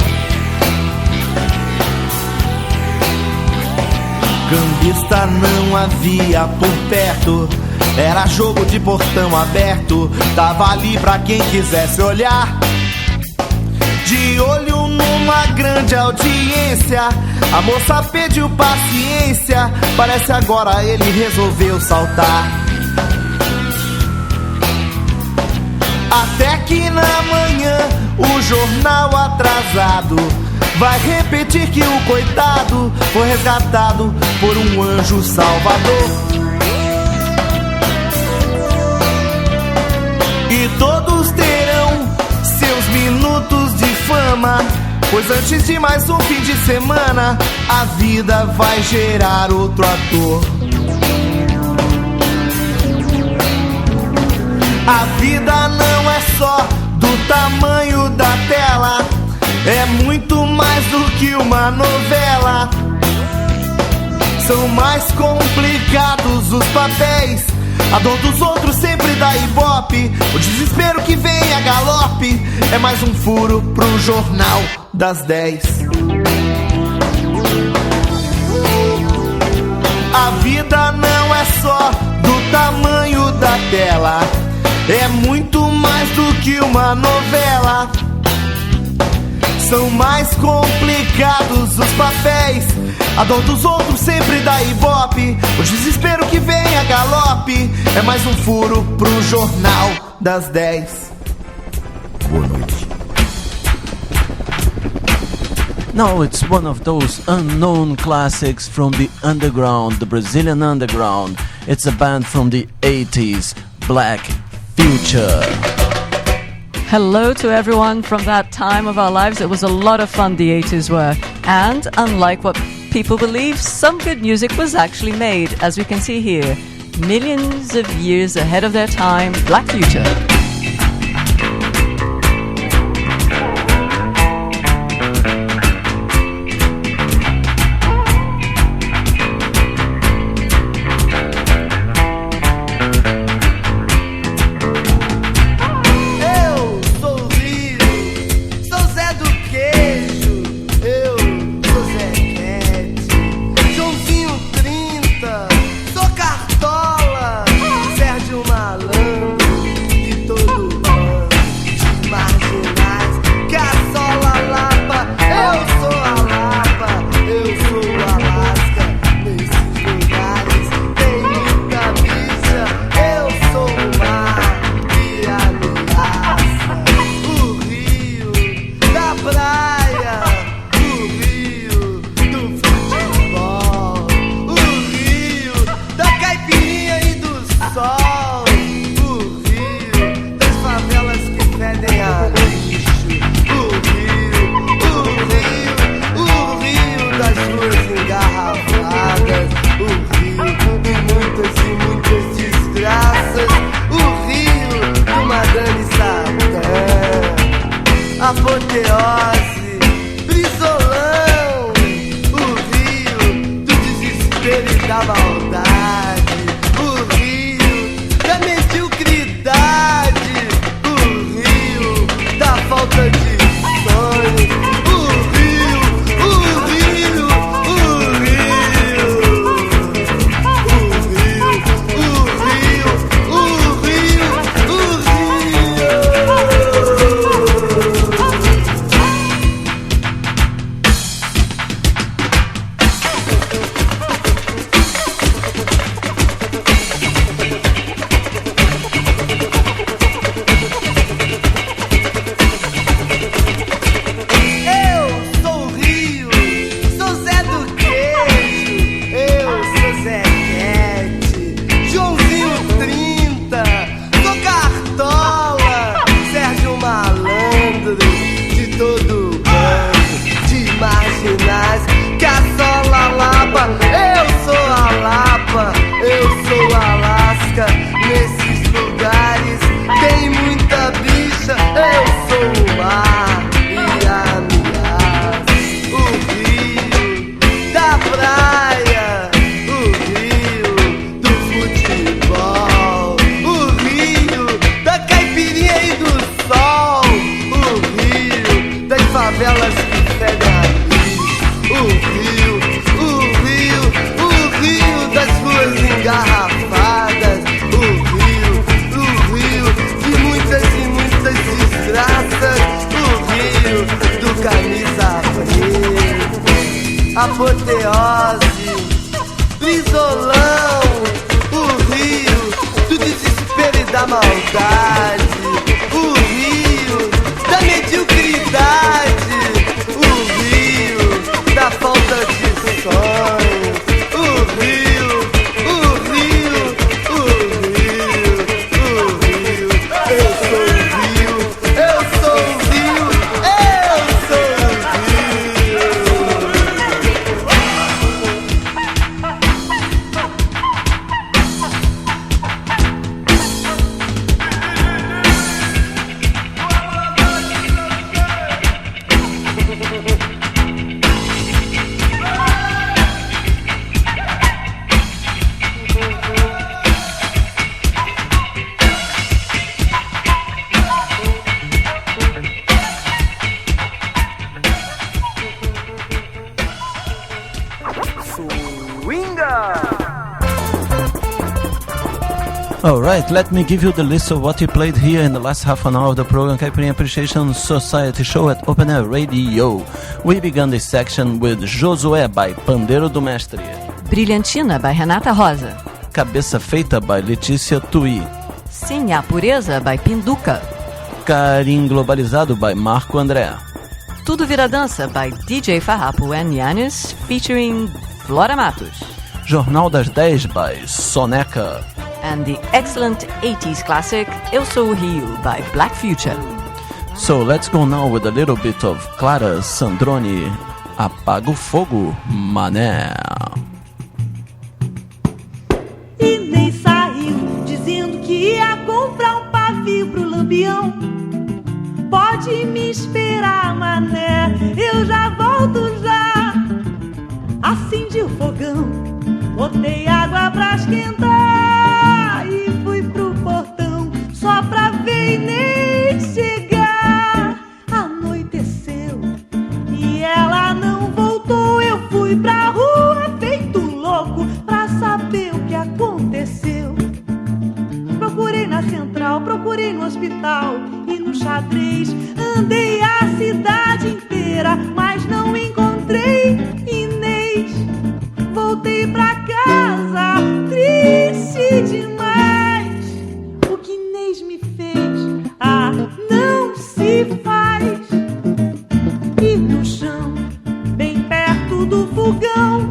Cambista não havia por perto, era jogo de portão aberto. Tava ali pra quem quisesse olhar. De olho numa grande audiência, a moça pediu paciência. Parece agora ele resolveu saltar. Até que na manhã o jornal atrasado vai repetir que o coitado foi resgatado por um anjo salvador. E todos terão seus minutos de fama, pois antes de mais um fim de semana a vida vai gerar outro ator. A vida não é só do tamanho da tela, é muito mais do que uma novela. São mais complicados os papéis, a dor dos outros sempre dá ibope, o desespero que vem a galope é mais um furo pro Jornal das 10. A vida não é só do tamanho da tela, é muito mais do que uma novela. São mais complicados os papéis, a dor dos outros sempre dá ibope, o desespero que vem a galope é mais um furo pro Jornal das 10. Boa noite. Now it's one of those unknown classics from the underground, the Brazilian underground. It's a band from the 80s, Black Future. Hello to everyone from that time of our lives. It was a lot of fun, the 80s were. And unlike what people believe, some good music was actually made, as we can see here. Millions of years ahead of their time, Black Future. Eu sou o Lírio, sou Zé do Queijo, sol, o rio das favelas que fedem a lixo, o rio das ruas engarrafadas, o rio de muitas e muitas desgraças, o rio do Madame Satã, apoteose, brisolão, o rio do desespero e da maldade, o rio da mediocridade, o rio da falta de sonhos, o rio, o rio, o rio, o rio, o rio, o rio, o Eu sou o Rio, sou Zé do Queijo, eu sou Zé Quete, Joãozinho 30, sou Cartola, Sérgio Malandro, de todo bando, de marginais que assola a Lapa. Eu sou a Lapa, eu sou Alasca, nesses lugares tem muita bicha. Eu sou o mar e a ameaça, o rio da praia, o rio do futebol, o rio da caipirinha e do sol, o rio das favelas que fedem a lixo, o rio das ruas engarrafadas, o rio de muitas e muitas desgraças, o rio do camisa preta, apoteose, brisolão, o rio do desespero e da maldade, o rio da mediocridade, o rio da falta de sonhos, o rio, o rio, o rio, o rio. Eu sou o rio, eu sou o rio, eu sou o rio. Alright, let me give you the list of what you played here in the last half an hour of the program Caipirinha Appreciation Society show at Open Air Radio. We began this section with Josué by Pandeiro do Mestre, Brilhantina by Renata Rosa, Cabeça Feita by Letícia Tui, Sim a Pureza by Pinduca, Carim Globalizado by Marco André, Tudo Vira Dança by DJ Farrapo and Yannis featuring Flora Matos, Jornal das 10 by Soneca, and the excellent 80s classic Eu Sou o Rio by Black Future. So let's go now with a little bit of Clara Sandrone, Apaga o Fogo, Mané. Inês saiu dizendo que ia comprar um pavio pro Lampião. Pode me esperar, mané, eu já volto já. Acendi o fogão, botei água pra esquentar e fui pro portão só pra ver Inês chegar. Anoiteceu e ela não voltou. Eu fui pra rua feito louco pra saber o que aconteceu. Procurei na central, procurei no hospital e no xadrez. Andei a cidade inteira, mas não encontrei Inês. Voltei pra casa, triste demais. O que Inês me fez, não se faz. E no chão, bem perto do fogão,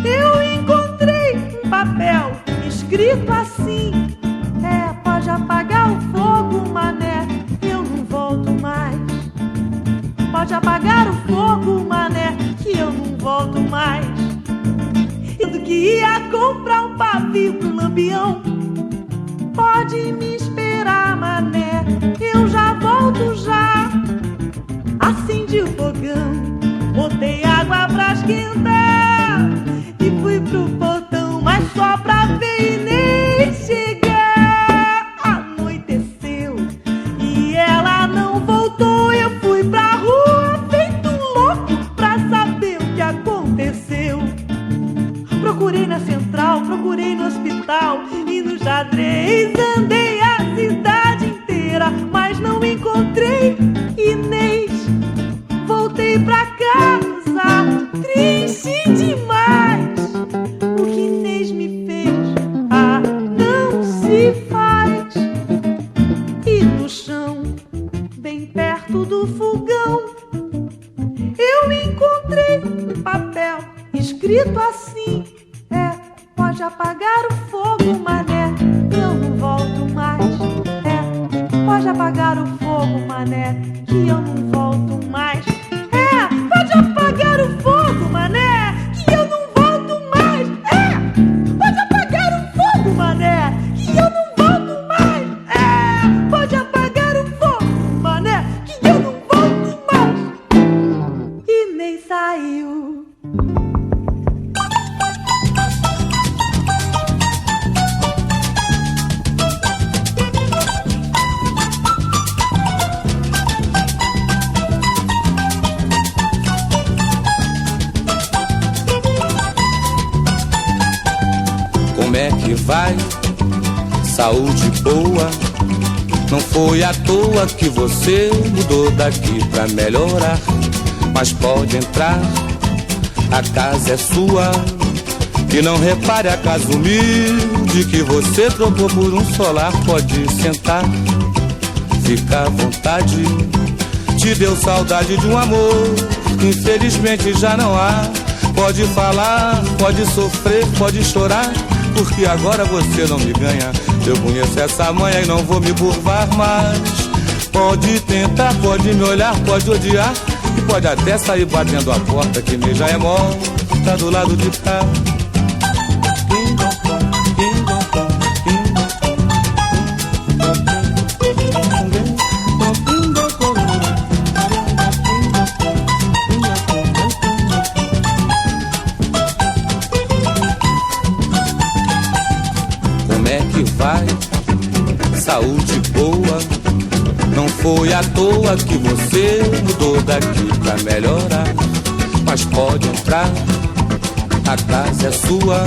eu encontrei um papel escrito escrito assim. Pode apagar o fogo, mané, eu não volto mais. Pode apagar o fogo, mané, que eu não volto mais. E do que ia comprar um pavio pro Lampião, pode me esperar, mané, eu já volto já. Acendi o fogão, botei água pra esquentar e fui pro portão, mas só pra ver Inês chegar. Anoiteceu e ela não voltou. Eu fui pra rua feito um louco pra saber o que aconteceu. Procurei na central, procurei no hospital e no xadrez. Andei a cidade inteira, mas não encontrei Inês. Voltei pra casa, triste demais. O que Inês me fez, não se faz. E no chão, bem perto do fogão, eu encontrei um papel escrito assim. Pode apagar o fogo, mané, eu não volto mais. Pode apagar o fogo, mané, que eu não volto mais. Pode apagar o fogo, mané, que eu não volto mais. Pode apagar o fogo, mané, que eu não volto mais. Pode apagar o fogo, mané, que eu não volto mais. E nem saiu. Como é que vai? Saúde boa. Não foi à toa que você mudou daqui pra melhorar. Mas pode entrar, a casa é sua. E não repare a casa humilde que você trocou por um solar. Pode sentar, fica à vontade. Te deu saudade de um amor, infelizmente já não há. Pode falar, pode sofrer, pode chorar, porque agora você não me ganha. Eu conheço essa manha e não vou me curvar mais. Pode tentar, pode me olhar, pode odiar, e pode até sair batendo a porta, que nem já é morta do lado de cá. Saúde boa. Não foi à toa que você mudou daqui pra melhorar. Mas pode entrar, a casa é sua.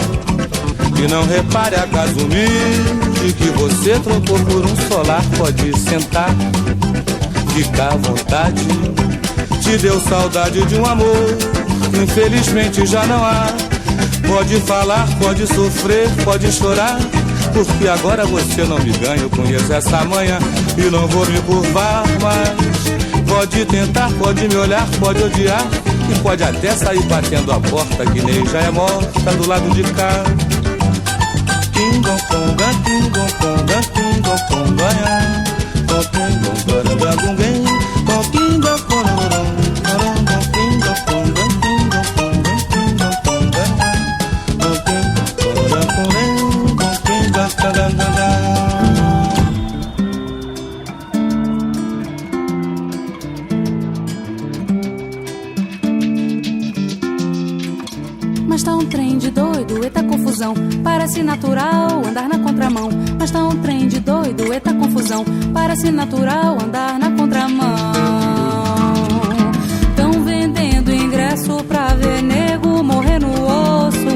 E não repare a casa humilde que você trocou por um solar. Pode sentar, fica à vontade. Te deu saudade de um amor, infelizmente já não há. Pode falar, pode sofrer, pode chorar, porque agora você não me ganha. Eu conheço essa manha e não vou me curvar mais. Pode tentar, pode me olhar, pode odiar, e pode até sair batendo a porta, que nem já é morta do lado de cá. Tingonconga, tingonconga, tingonconga, tingonconga, Mas tá um trem de doido, eita confusão. Parece natural andar na contramão. Mas tá um trem de doido, eita confusão. Parece natural andar na contramão. Tão vendendo ingresso pra ver nego morrer no osso.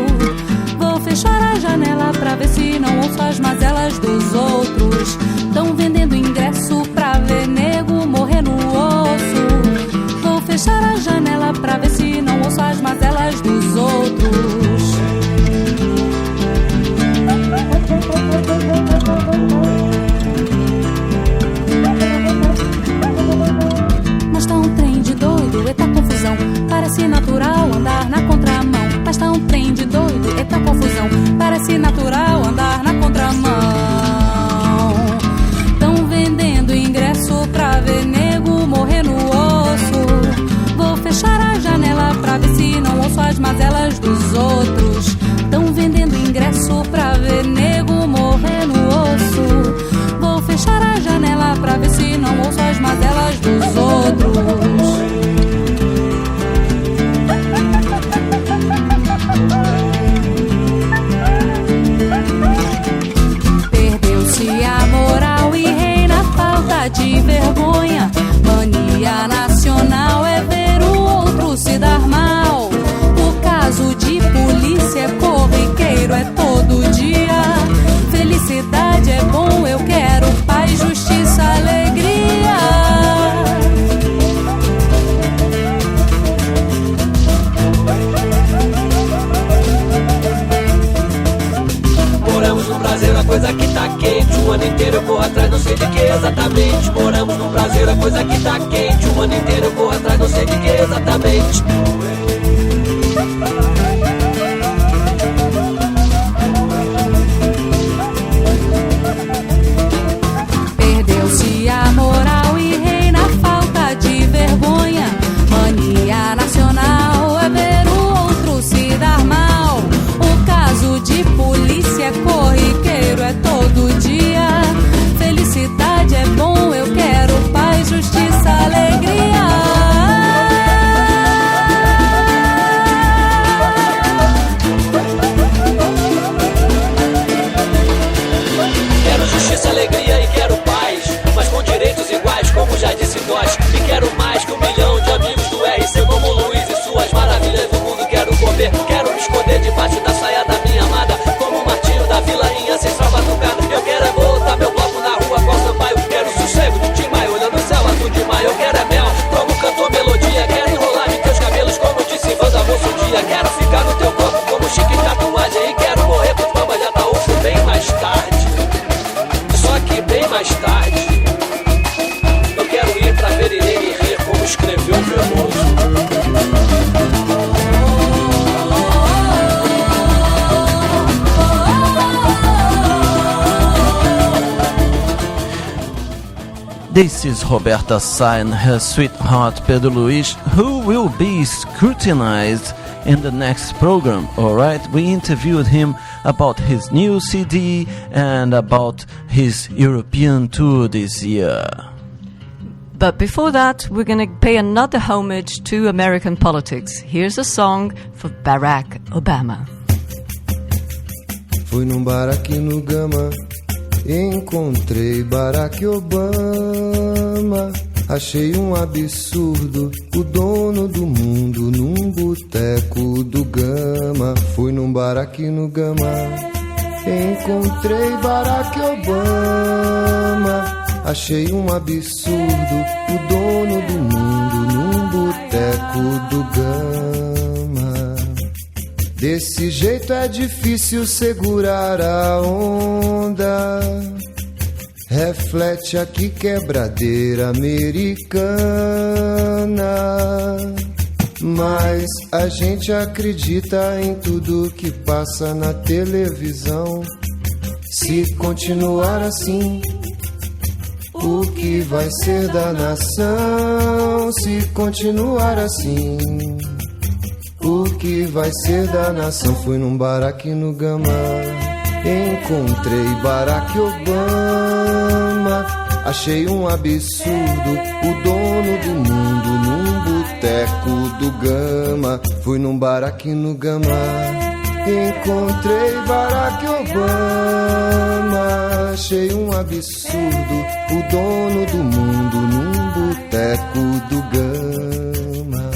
Vou fechar a janela pra ver se não ouço as mazelas dos outros. Tão vendendo ingresso pra ver nego morrer no osso. Vou fechar a janela pra ver se não ouço as mazelas dos outros. Mas tá um trem de doido, eita confusão. Parece natural andar na contramão. Mas tá um trem de doido, eita confusão. Parece natural andar na contramão. voz dos outros. Perdeu-se a moral e reina a falta de vergonha. Mania nacional é ver o outro se dar mal. O caso de polícia é corriqueiro, é todo dia. Felicidade é bom, eu quero paz, justiça, alegria. Moramos no Brasil, a coisa que tá quente. O ano inteiro eu vou atrás, não sei de que exatamente. Moramos no Brasil, a coisa que tá quente. O ano inteiro eu vou atrás, não sei de que exatamente. Perdeu-se a moral e reina a falta de vergonha. Mania nacional é ver o outro se dar mal. O caso de polícia é corriqueiro, é todo dia. Felicidade é bom, eu quero paz, justiça, alegria. Quero justiça, alegria e quero paz, mas com direitos iguais, como já disse nós. E quero mais que 1 milhão de amigos do RC como Luiz e suas maravilhas do mundo. Quero comer, quero me esconder debaixo da saia da minha amada, como o Martinho da Vila em ancestral batucada. Eu quero é botar meu bloco na rua com Sampaio. Quero sossego de Tim Maia, olhando o céu azul de maio. Eu quero é mel, como cantor melodia. Quero enrolar em teus cabelos, como disse Wanda Moço um dia. Quero ficar no teu corpo como chique tatuagem. E quero morrer por fama de Ataúfo bem mais tarde. Só que bem mais tarde eu quero ir pra ver Irene rir, como escreveu o Veloso. This is Roberta Sá and her sweetheart Pedro Luiz, who will be scrutinized in the next program, alright? We interviewed him about his new CD and about his European tour this year. But before that, we're going to pay another homage to American politics. Here's a song for Barack Obama. Fui num bar aqui no Gama, encontrei Barack Obama. Achei um absurdo o dono do mundo num boteco do Gama. Fui num bar aqui no Gama, encontrei Barack Obama. Achei um absurdo o dono do mundo num boteco do Gama. Desse jeito é difícil segurar a onda. Reflete aqui quebradeira americana. Mas a gente acredita em tudo que passa na televisão. Se continuar assim, o que vai ser da nação? Se continuar assim, o que vai ser da nação? Fui num bar aqui no Gama, encontrei Barack Obama. Achei um absurdo o dono do mundo num boteco do Gama. Fui num bar aqui no Gama, encontrei Barack Obama. Achei um absurdo o dono do mundo num boteco do Gama.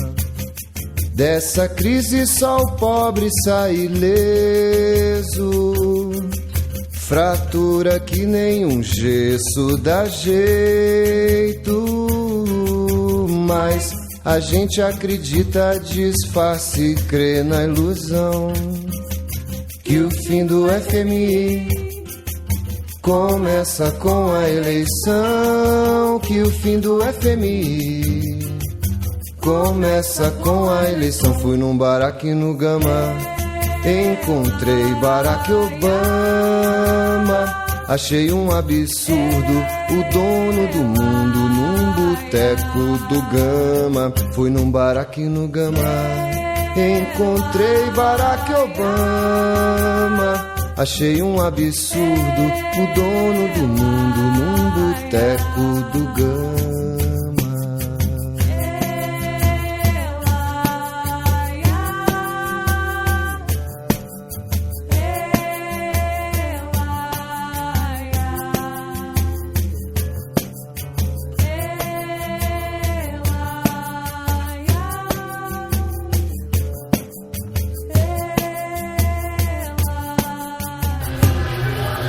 Dessa crise só o pobre sai ileso. Fratura que nem um gesso dá jeito. Mas a gente acredita, disfarça e crê na ilusão que o fim do FMI começa com a eleição. Que o fim do FMI começa com a eleição. Fui num bar aqui no Gama, encontrei Barack Obama. Achei um absurdo o dono do mundo num boteco do Gama. Fui num bar aqui no Gama, encontrei Barack Obama. Achei um absurdo o dono do mundo num boteco do Gama.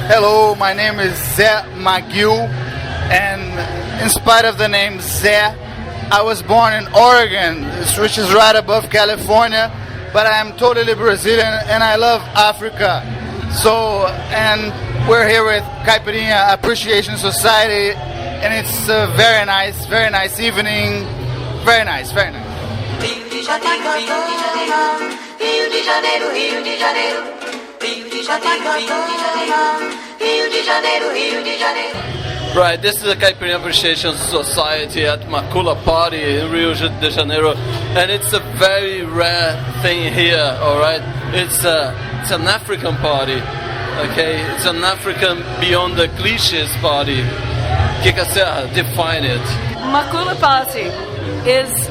Hello, my name is Zé McGill, and in spite of the name Zé, I was born in Oregon, which is right above California, but I am totally Brazilian and I love Africa. So, and we're here with Caipirinha Appreciation Society, and it's a very nice evening. Very nice, very nice. Rio de Janeiro, Rio de Janeiro, Rio de Janeiro, Rio de Janeiro, Rio de Janeiro, Rio de Janeiro. Right, this is the Caipirinha Appreciation Society at Macula Party in Rio de Janeiro, and it's a very rare thing here, alright? It's an African party, okay? It's an African beyond the cliches party. Kika Serra, define it. Macula Party is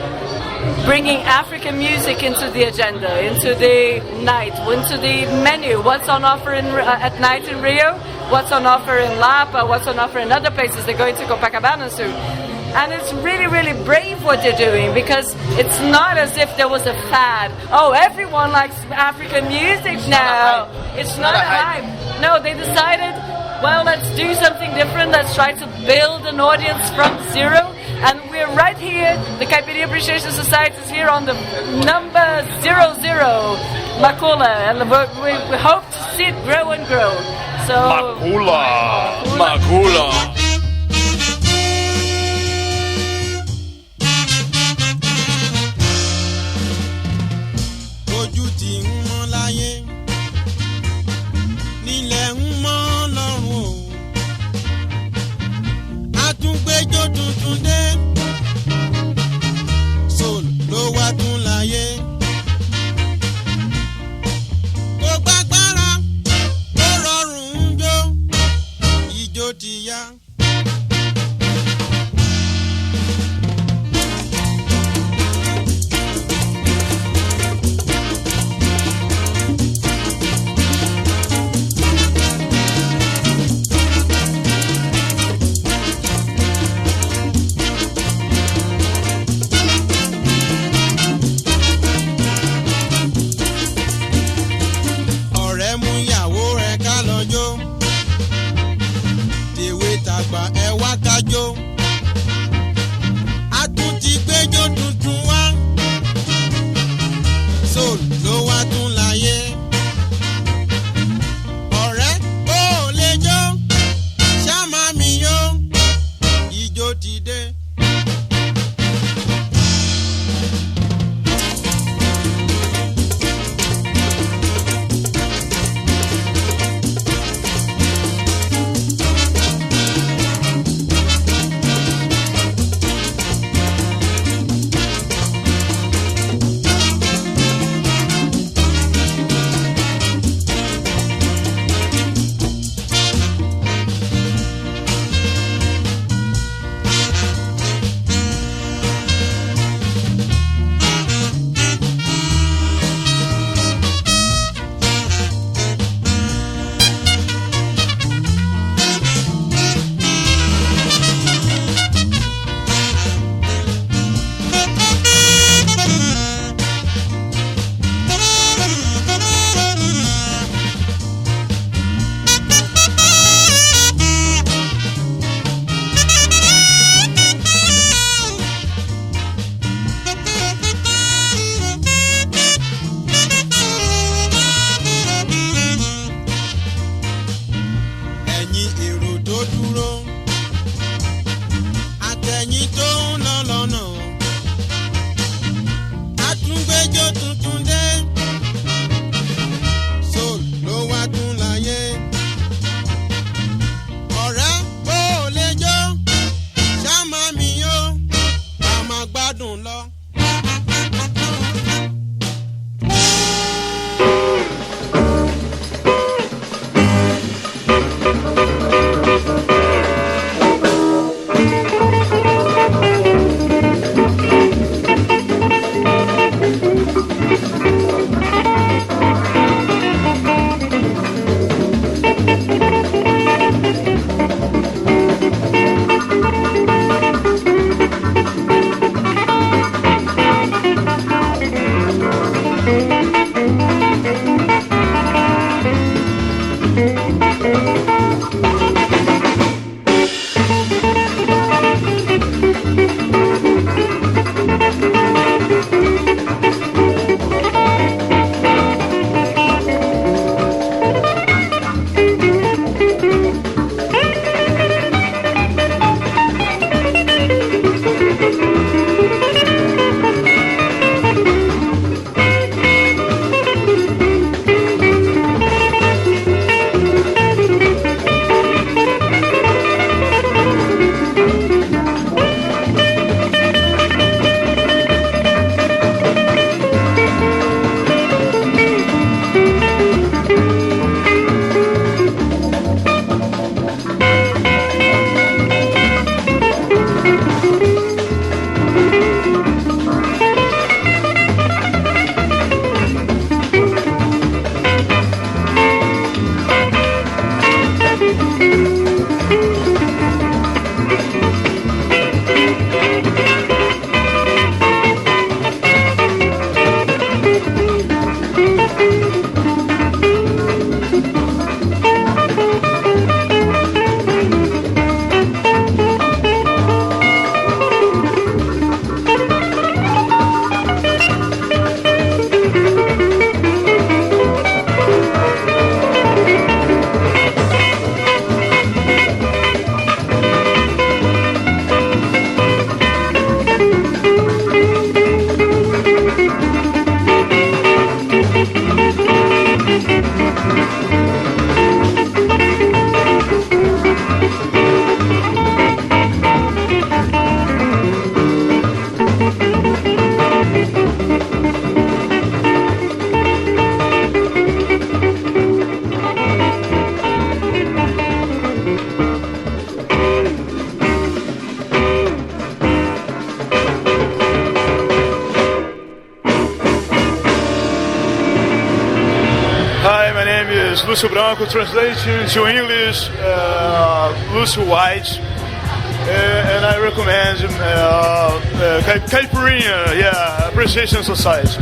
bringing African music into the agenda, into the night, into the menu. What's on offer at night in Rio? What's on offer in Lapa? What's on offer in other places? They're going to Copacabana soon. And it's really, really brave what they're doing, because it's not as if there was a fad. Oh, everyone likes African music now. It's not a hype. No, they decided, well, let's do something different. Let's try to build an audience from zero. And we're right here. The Caipirinha Appreciation Society is here on the number 00, Macula. And we hope to see it grow and grow. So, Macula. Ojú tí ń mọ́ láyé, nílẹ̀ ń mọ́ lọ́run o. Àtúngbẹ́jọ́ tuntun dé, soul ló wá tún láyé. Kò gbàgbára, ó rọrùn ń jó, ijó ti yá. Lúcio Branco, translating into English, Lúcio White, and I recommend Caipirinha, Appreciation Society.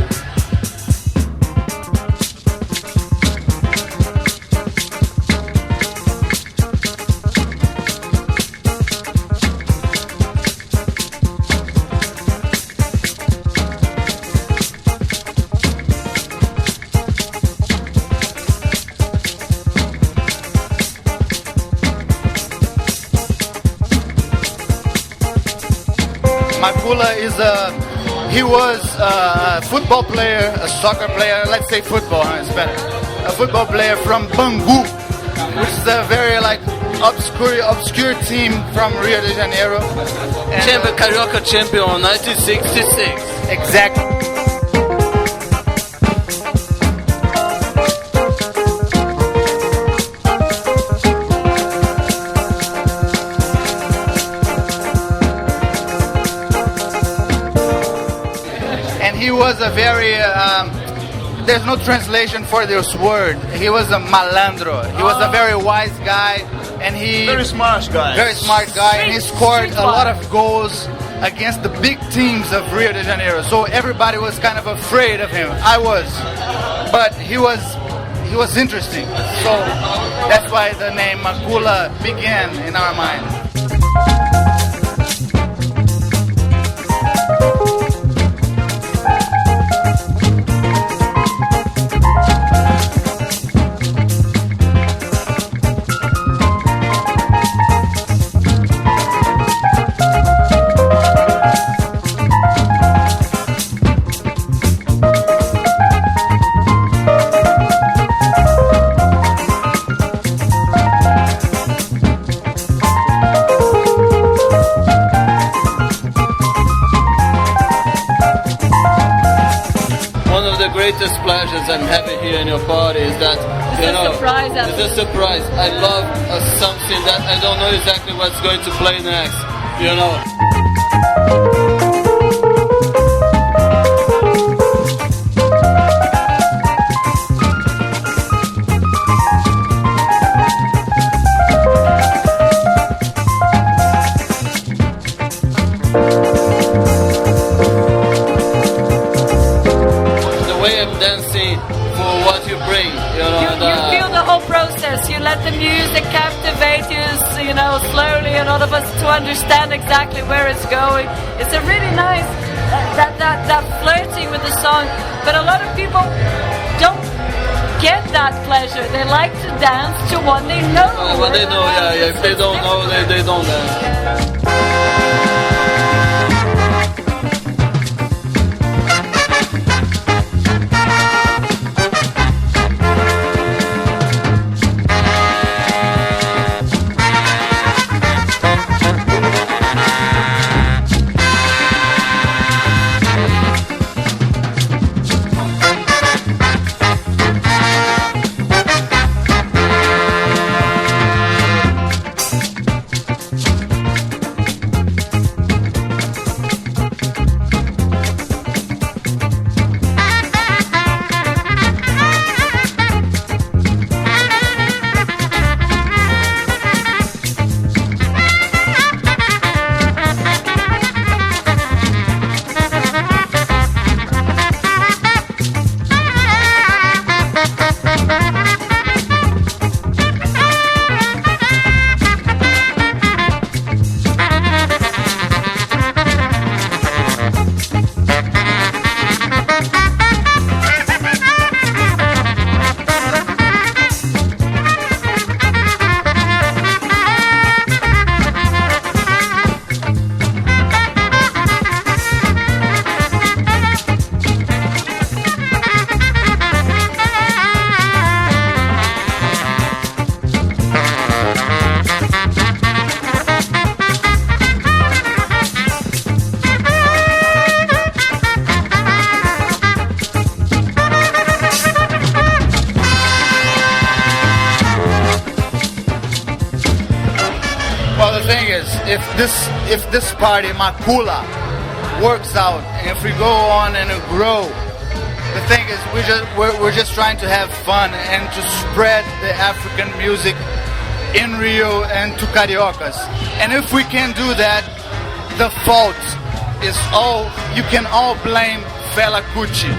Makula he was a football player, a soccer player, let's say football, it's better. A football player from Bangu, which is a very obscure team from Rio de Janeiro. And Carioca champion 1966. Exactly. He was a very, there's no translation for this word. He was a malandro. He was a very wise guy, and very smart guy. Very smart guy, and he scored a lot of goals against the big teams of Rio de Janeiro. So everybody was kind of afraid of him. I was, but he was interesting. So that's why the name Makula began in our mind. Greatest pleasures I'm having here in your party is that it's a surprise. I love something that I don't know exactly what's going to play next. Dancing for what you bring, you feel the whole process. You let the music captivate you, slowly, in order for us to understand exactly where it's going. It's a really nice that flirting with the song, but a lot of people don't get that pleasure. They like to dance to what they know. What they know, If they don't know, they don't dance. Well, the thing is, if this party Makula works out, and if we go on and grow, The thing is, we're just trying to have fun and to spread the African music in Rio and to Cariocas. And if we can do that, the fault is all, you can all blame Fela Kuti.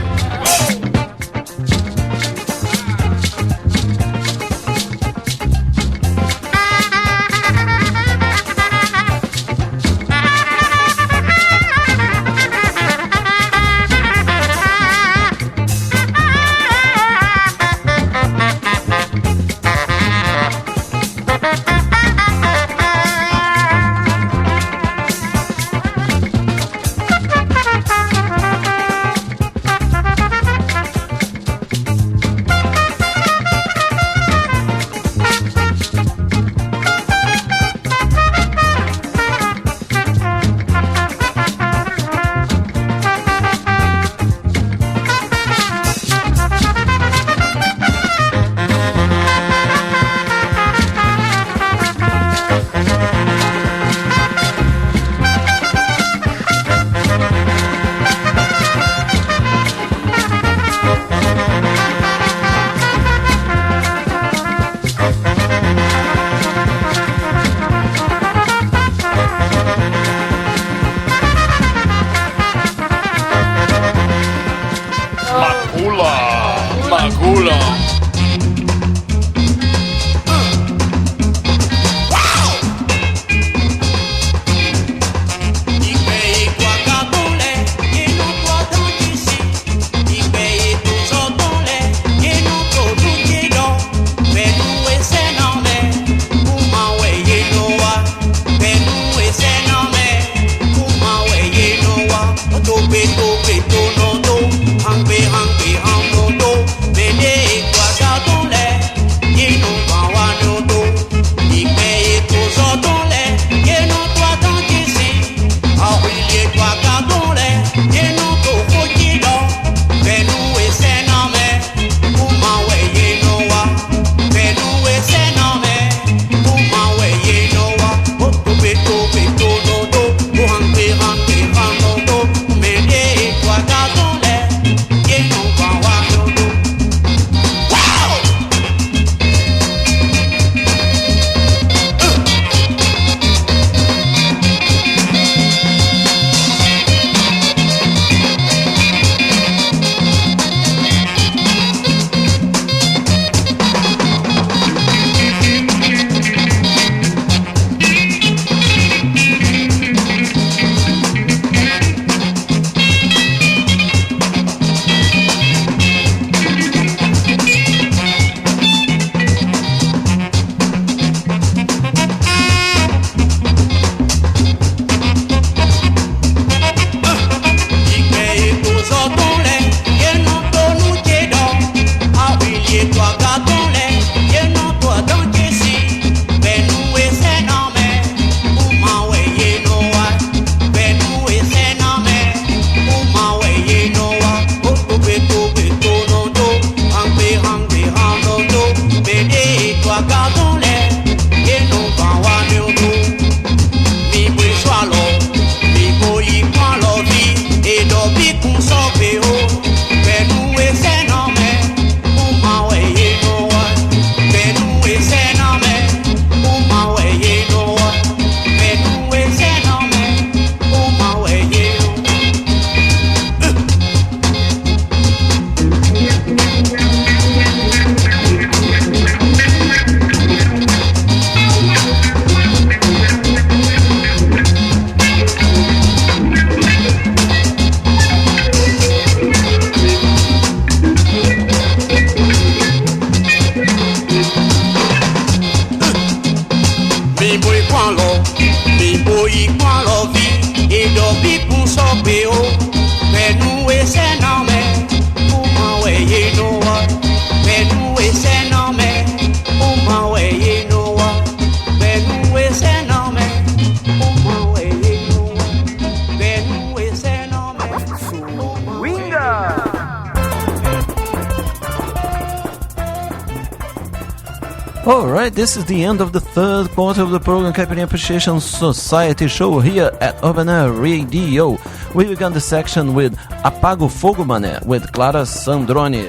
Alright, this is the end of the third quarter of the program Caipirinha Appreciation Society show here at Urban Air Radio. We began the section with Apaga o Fogo Mané, with Clara Sandrone.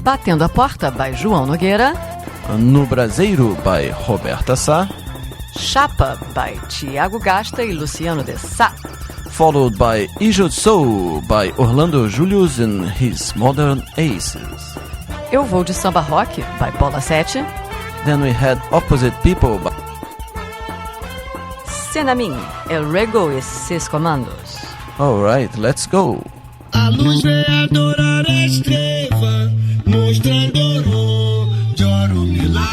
Batendo a Porta, by João Nogueira. No Braseiro, by Roberta Sá. Chapa, by Tiago Gasta e Luciano de Sá. Followed by Ijo Sou, by Orlando Julius and his Modern Aces. Eu Vou de Samba Rock, by Bola 7. Then we had Opposite People by Senamin, El Rego e Seis Comandos. Alright, let's go. A luz vem adorar a estrela, mostrando oro, de oro milá.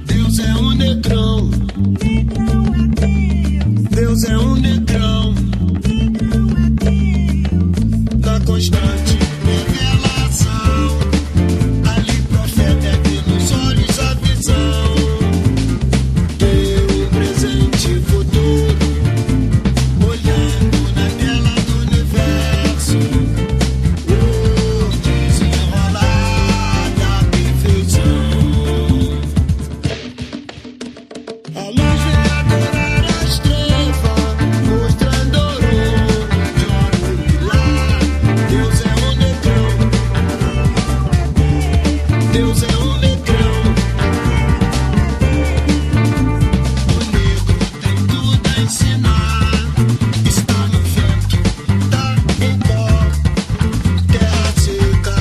Deus é um negrão. Deus é um negrão. Na constante revelação, ali profeta é que nos olhos a visão. Teu presente futuro, olhando na tela do universo. Desenrolar da perfeição. A luz vem adorar a estrela, mostrando ouro, de ouro milá. Deus é um negrão. Deus é um negrão. O negro tem tudo a ensinar. Está no vento, tá em pó. Terra seca,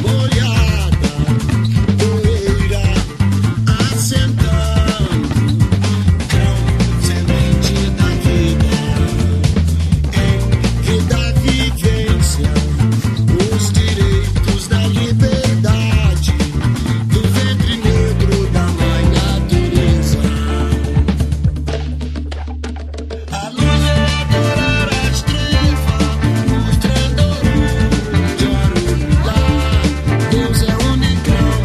molhada, poeira assentando. Grão, semente da vida, em vida vivência, os direitos da liberdade, do ventre negro da mãe natureza. A luz é adorar a estrela, mostrando ouro, de ouro milá. Deus é um negrão.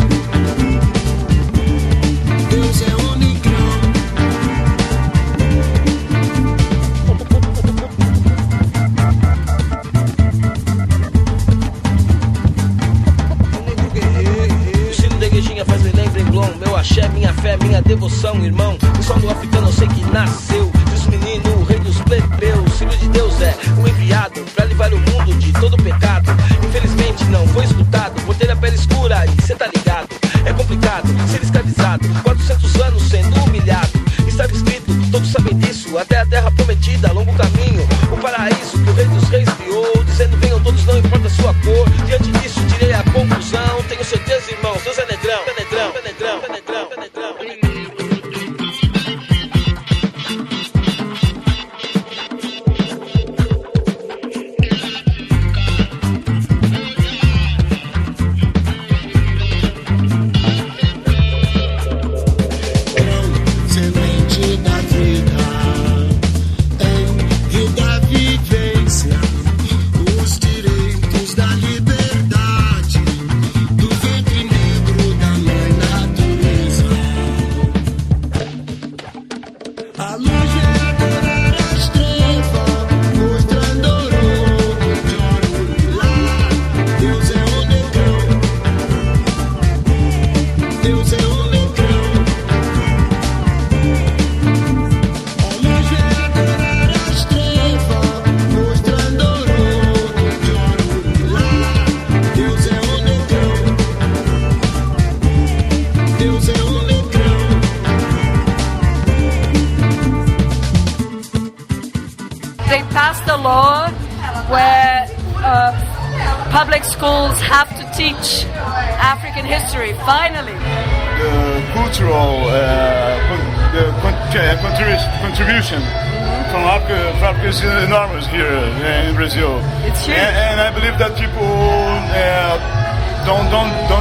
Deus é um negrão. O estilo da igrejinha faz me lembrar Glon. Meu axé, minha fé, minha devoção, irmão. O som do africano eu sei que nasceu. Diz o menino, o rei dos plebeus. Filho de Deus é o enviado pra livrar o mundo de todo pecado. Infelizmente não foi escutado por ter a pele escura e cê tá ligado. É complicado ser escravizado, 400 anos sendo humilhado. Estava escrito, todos sabem disso, até a terra prometida, longo caminho, o paraíso que o rei dos reis criou, dizendo venham todos, não importa a sua cor. Diante disso tirei a conclusão, tenho certeza, irmãos, Deus é negrão, é negrão, é negrão, é negrão, é negrão, é negrão. Semente da vida, em vida vivência, os direitos da liberdade, do ventre negro da mãe natureza. A luz é adorar a estrela, mostrando ouro, de ouro milá. Deus é um negrão. Deus é um negrão. A luz é adorar a estrela, mostrando ouro, de ouro milá. Deus é um negrão. Deus é um negrão. They passed a law where public schools have to teach African history, finally. The cultural contribution from Africa is enormous here in Brazil. It's huge. And I believe that people don't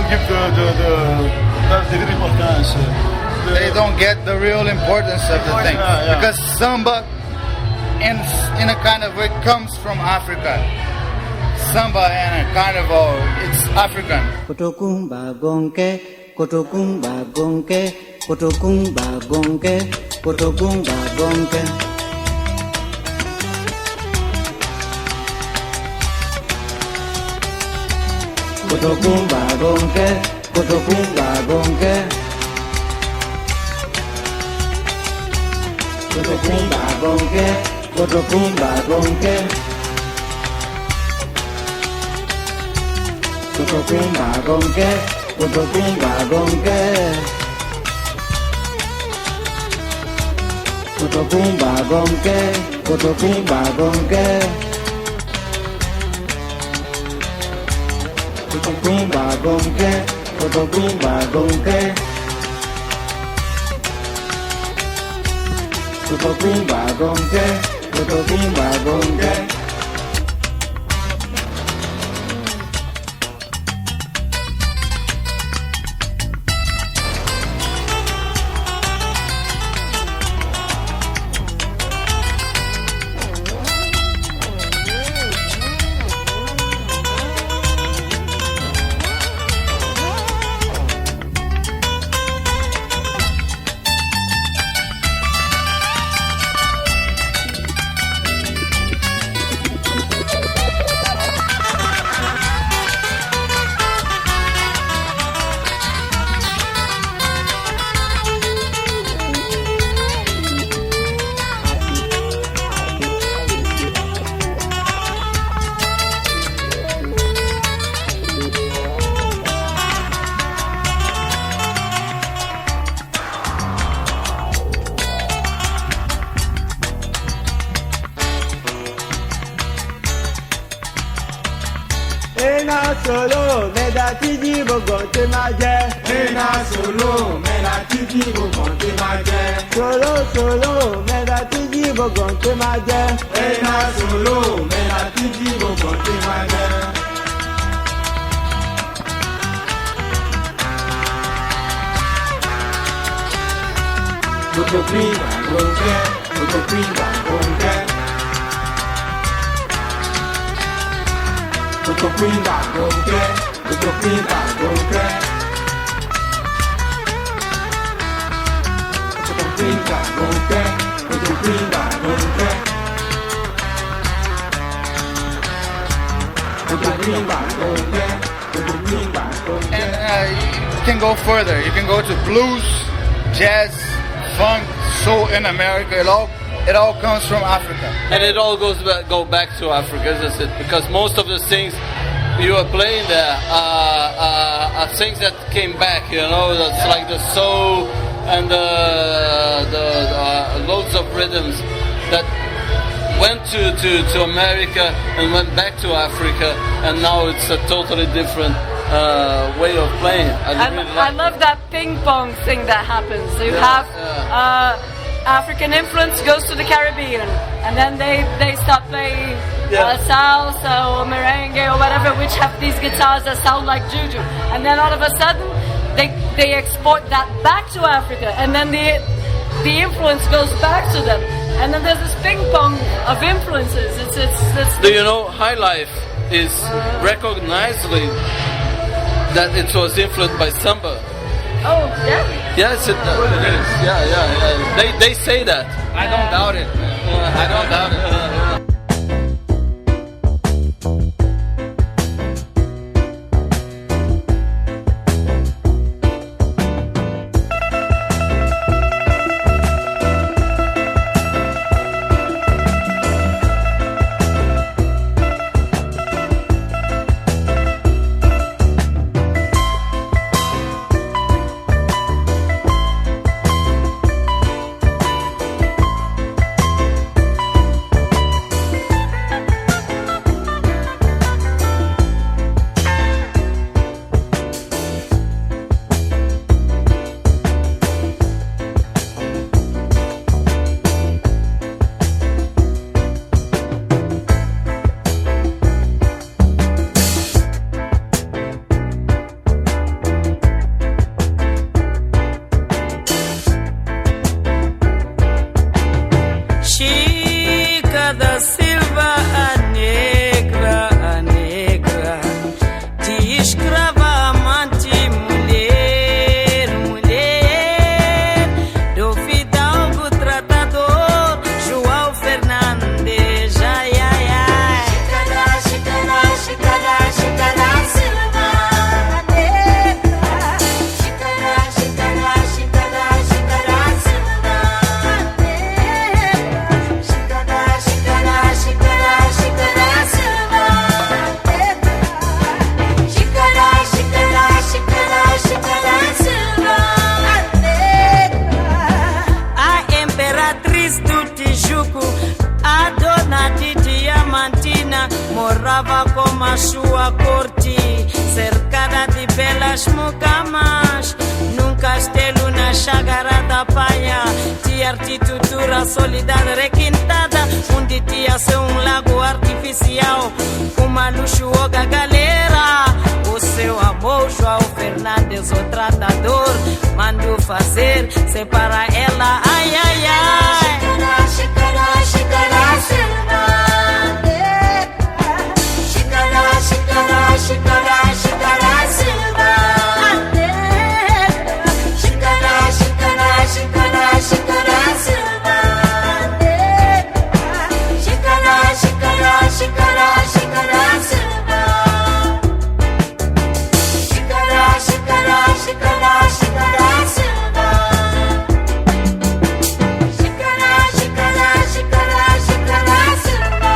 give the importance. They don't get the real importance of the thing. Because samba, in a kind of way, comes from Africa. Samba and a carnival, it's African. Kotokumba gonke, kotokumba gonke, kotokumba gonke, kotokumba gonke. Kotokumba gonke, kotokumba gonke, Kotopumba gonke, kotopumba gonke. Kotopumba gonke, kotopumba gonke. Kotopumba gonke, kotopumba gonke. Kotopumba gonke, kotopumba gonke. Kotopumba gonke, kotopumba gonke. Ena solo, meda tiji bogon te maje. Ena solo, meda tiji bogon te maje. Solo, solo, meda tiji bogon te maje. Ena solo, meda tiji bogon te maje. Kotopumba gonke, kotopumba gonke. Kotopumba gonke, kotopumba gonke. Kotopumba gonke, kotopumba gonke. Kotopumba gonke, kotopumba gonke. And you can go further. You can go to blues, jazz, funk, soul in America. It all comes from Africa. And it all go back to Africa, isn't it? Because most of the things you are playing there are things that came back, you know, that's like the soul and the loads of rhythms that went to America and went back to Africa, and now it's a totally different way of playing. I love that ping pong thing that happens. You have African influence goes to the Caribbean, and then they start playing salsa or merengue or whatever, which have these guitars that sound like juju, and then all of a sudden they export that back to Africa, and then the influence goes back to them, and then there's this ping pong of influences. It's Do you know High Life is recognizably that it was influenced by samba? Oh, yeah? Yes, it is. Yeah. They say that. I don't doubt it. I don't doubt it. Paris do Tijuco, a dona de Diamantina morava com a sua corte, cercada de belas mucamas, num castelo na Chácara da Panha. Tinha arquitetura sólida requintada, onde tinha seu um lago artificial, uma luxuosa galera. O seu amor, João Fernandes, o tratador, mandou fazer, separa ela, ai, ai, ai. Xícara, xícara, Silva. Xícara, xícara, xícara, xícara, Silva. Xícara, xícara, xícara, xícara, Silva. Xícara, xícara, xícara, xícara, Silva. Xícara, xícara, xícara, xícara, Silva. Xícara, xícara, xícara, xícara, Silva.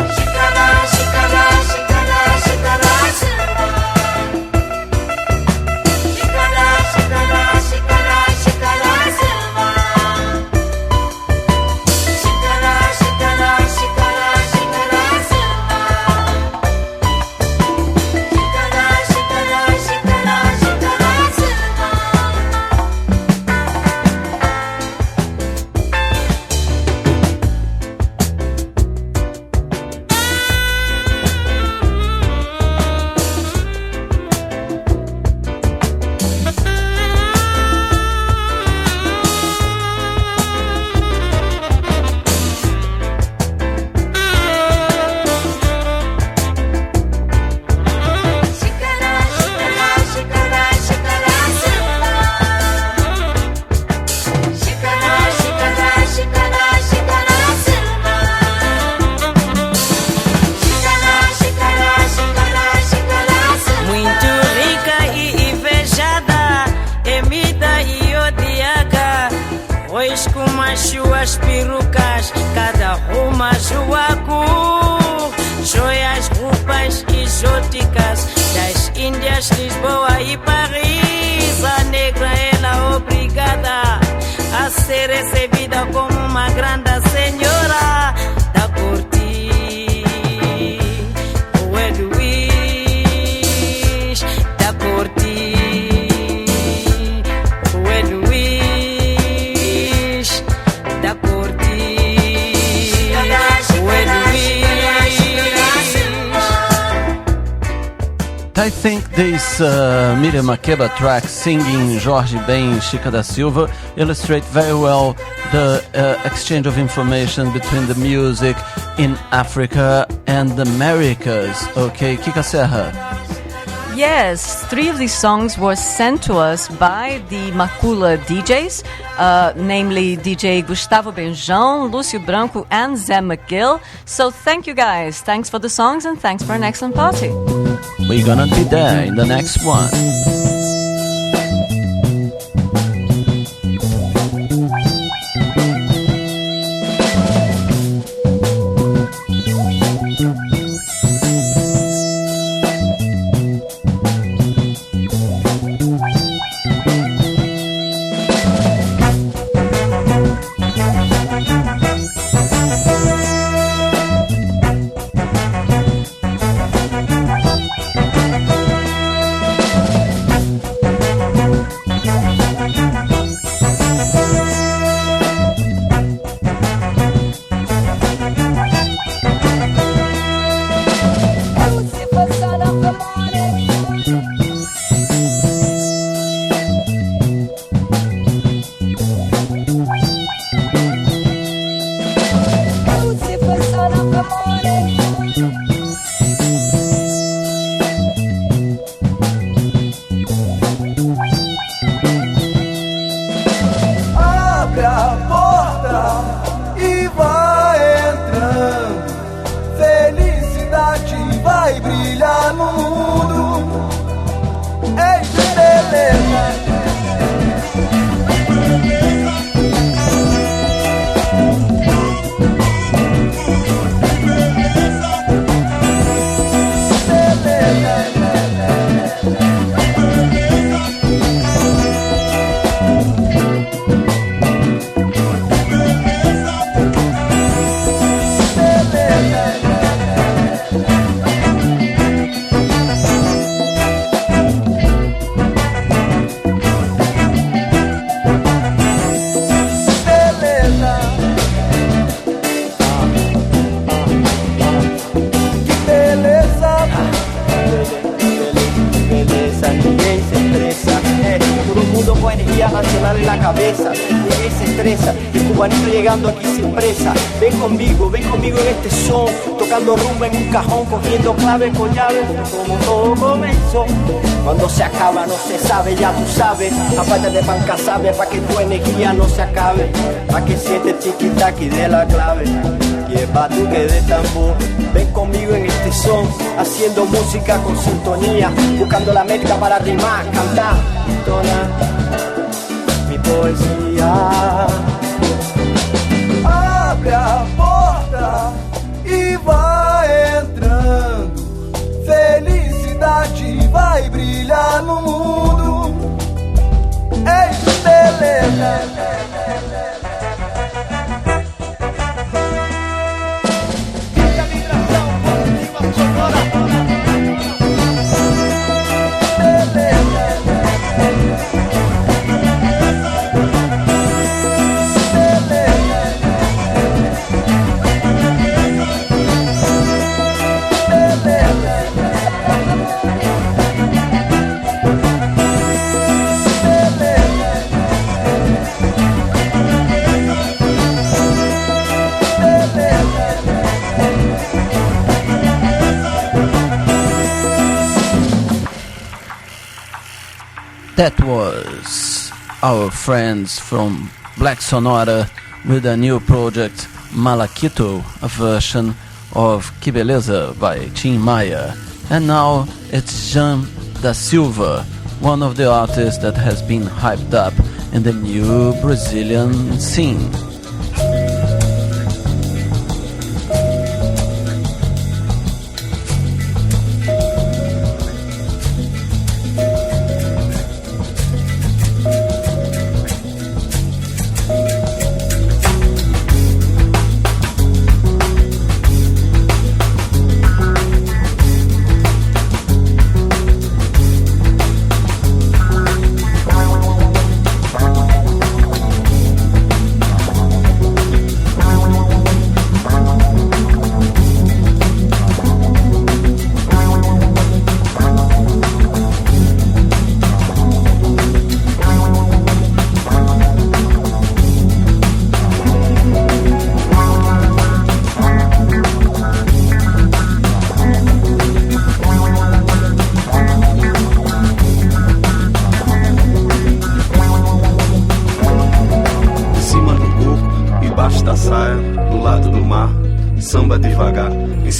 Xícara, xícara, xícara, xícara, Silva. Xícara, xícara, xícara, xícara, Silva. Xícara, xícara, xícara, xícara, Silva. Xícara, xícara, xícara, xícara, Silva. Muito rica e invejada, temida e odiada, pois com as suas perucas, cada uma sua cor, joias, roupas exóticas das Índias, Lisboa e Paris. A negra ela obrigada a ser recebida como uma grande senhora da corte. O Luís da corte. O Luís da corte. O I think this Miriam Makeba track singing Jorge Ben, Chica da Silva illustrate very well the exchange of information between the music in Africa and the Americas. Okay, Kika Serra. Yes, 3 of these songs were sent to us by the Macula DJs, namely DJ Gustavo Benjão, Lúcio Branco, and Zé McGill. So thank you guys. Thanks for the songs and thanks for an excellent party. We're gonna be there in the next one. desestresa. El cubanito llegando aquí sin presa. Ven conmigo en este son, tocando rumba en un cajón, cogiendo claves con llaves, como todo comenzó. Cuando se acaba no se sabe, ya tú sabes. Aparte de pan casabe, pa' que tu energía no se acabe, pa' que siente tiki-taki de la clave. Y el batuque de tambor. Ven conmigo en este son, haciendo música con sintonía, buscando la mezcla para rimar, cantar, entonar mi poesía. Abre a porta e vai entrando, felicidade vai brilhar no mundo. Estrela. That was our friends from Black Sonora with a new project, Malaquito, a version of Que Beleza by Tim Maia. And now it's Jean da Silva, one of the artists that has been hyped up in the new Brazilian scene.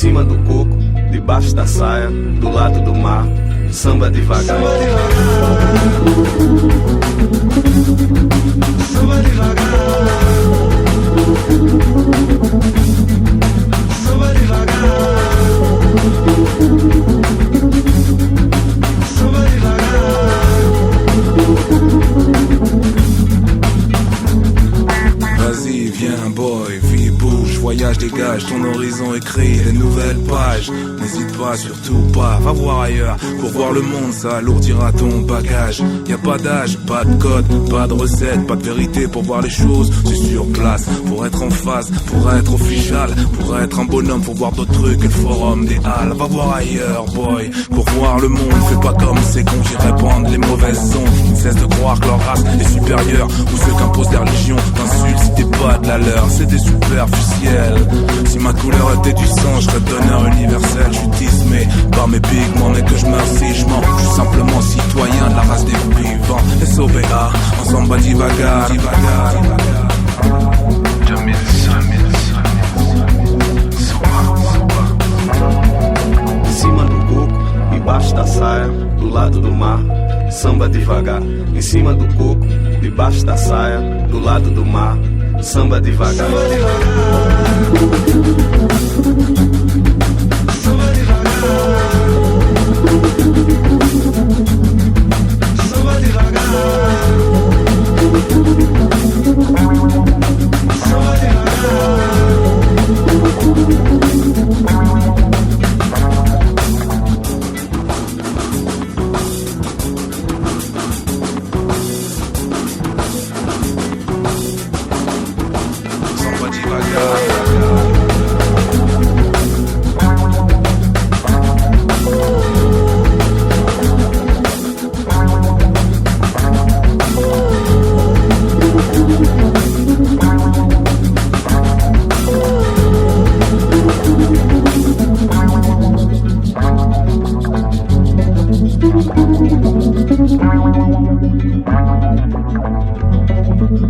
cima do coco, debaixo da saia, do lado do mar, samba devagar. Samba devagar. Samba devagar. Samba devagar. Vas-y, viens boy, vis, bouge, voyage, dégage, ton horizon écrit des nouvelles pages. N'hésite pas, surtout pas, va voir ailleurs. Pour voir le monde, ça alourdira ton bagage. Y a pas d'âge, pas de code, pas de recette, pas de vérité pour voir les choses. C'est sur place, pour être en phase, pour être official, pour être un bonhomme, faut voir d'autres trucs que le forum des halles. Va voir ailleurs, boy, pour voir le monde. Fais pas comme ces cons qui répandent les mauvaises ondes, qui ne cessent de croire que leur race est supérieure, ou ceux qu'imposent les religions t'insultent si t'es pas de la leur. C'est des superficiels. Si ma couleur était du sang, je serais donneur universel. Je suis tismé par mes pigments, mais que je meurs si je mens. Je suis simplement citoyen de la race des vivants. SOBA, ensemble divagar. Em cima do coco, debaixo da saia, do lado do mar, samba devagar. Em cima do coco, debaixo da saia, do lado do mar, samba devagar. Samba devagar. Samba devagar. Samba devagar. Samba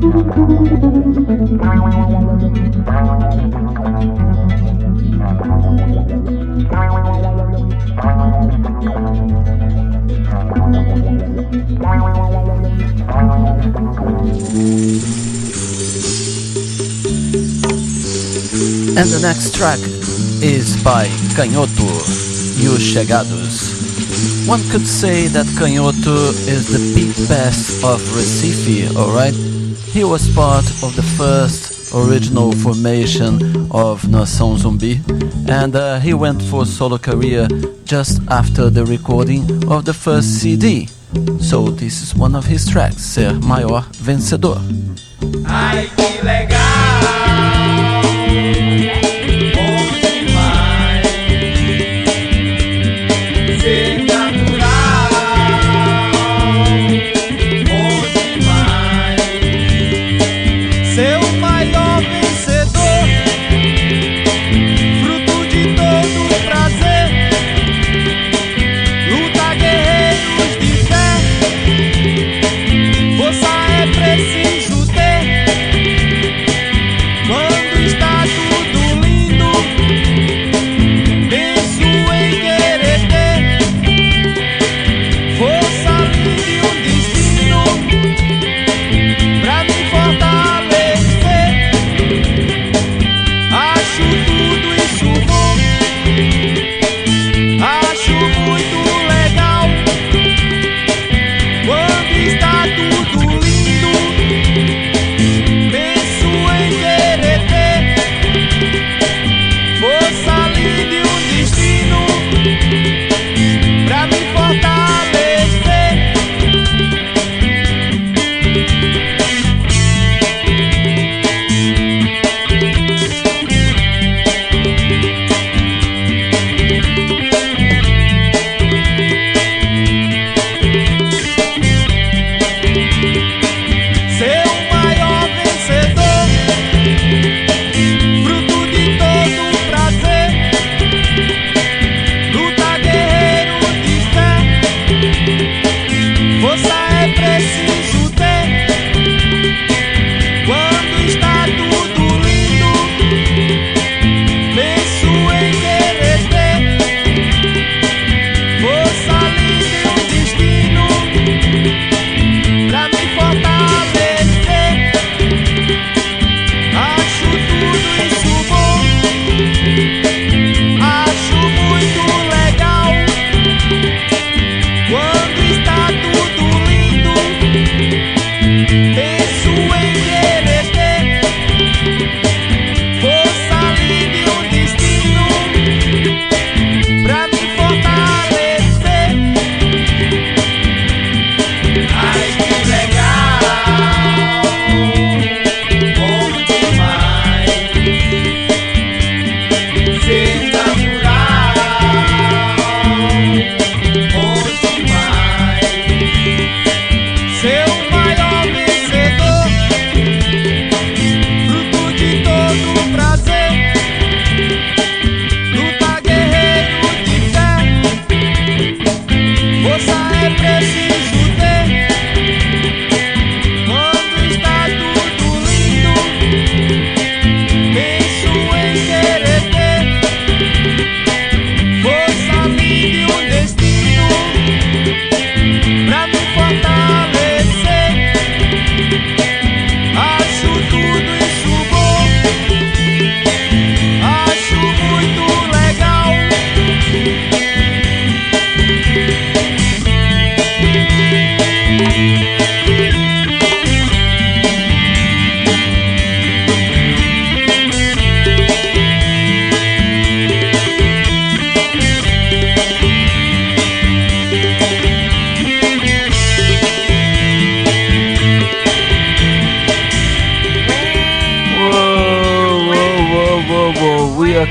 And the next track is by Canhoto, E Os Chegados. One could say that Canhoto is the Pete Best of Recife, alright? He was part of the first original formation of Nação Zumbi, and he went for solo career just after the recording of the first CD. So this is one of his tracks, Ser Maior Vencedor. Ai, que legal!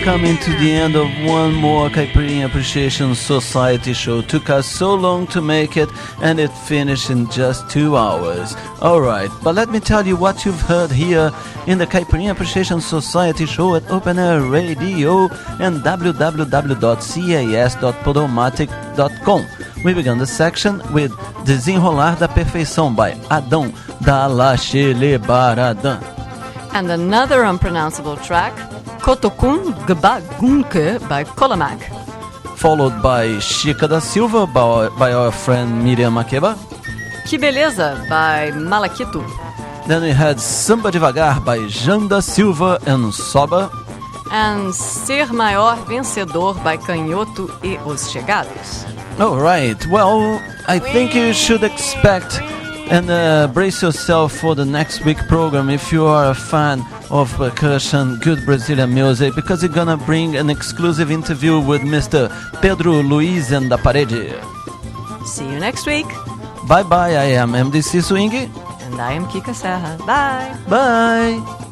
Coming to the end of one more Caipirinha Appreciation Society show. Took us so long to make it, and it finished in just 2 hours. Alright, but let me tell you what you've heard here in the Caipirinha Appreciation Society show at Open Air Radio and www.cas.podomatic.com. We began the section with Desenrolar da Perfeição by Adão, da Lachele Baradan. And another unpronounceable track, Kotokun Gbagunke by Kolamak. Followed by Chica da Silva by our friend Miriam Makeba. Que Beleza by Malaquito. Then we had Samba Devagar by Janda Silva and Soba. And Ser Maior Vencedor by Canhoto e Os Chegados. Alright, well, I think you should expect and brace yourself for the next week program if you are a fan of percussion, good Brazilian music, because we're gonna bring an exclusive interview with Mr. Pedro Luiz and da Parede. See you next week. Bye bye, I am MDC Swing. And I am Kika Serra. Bye. Bye.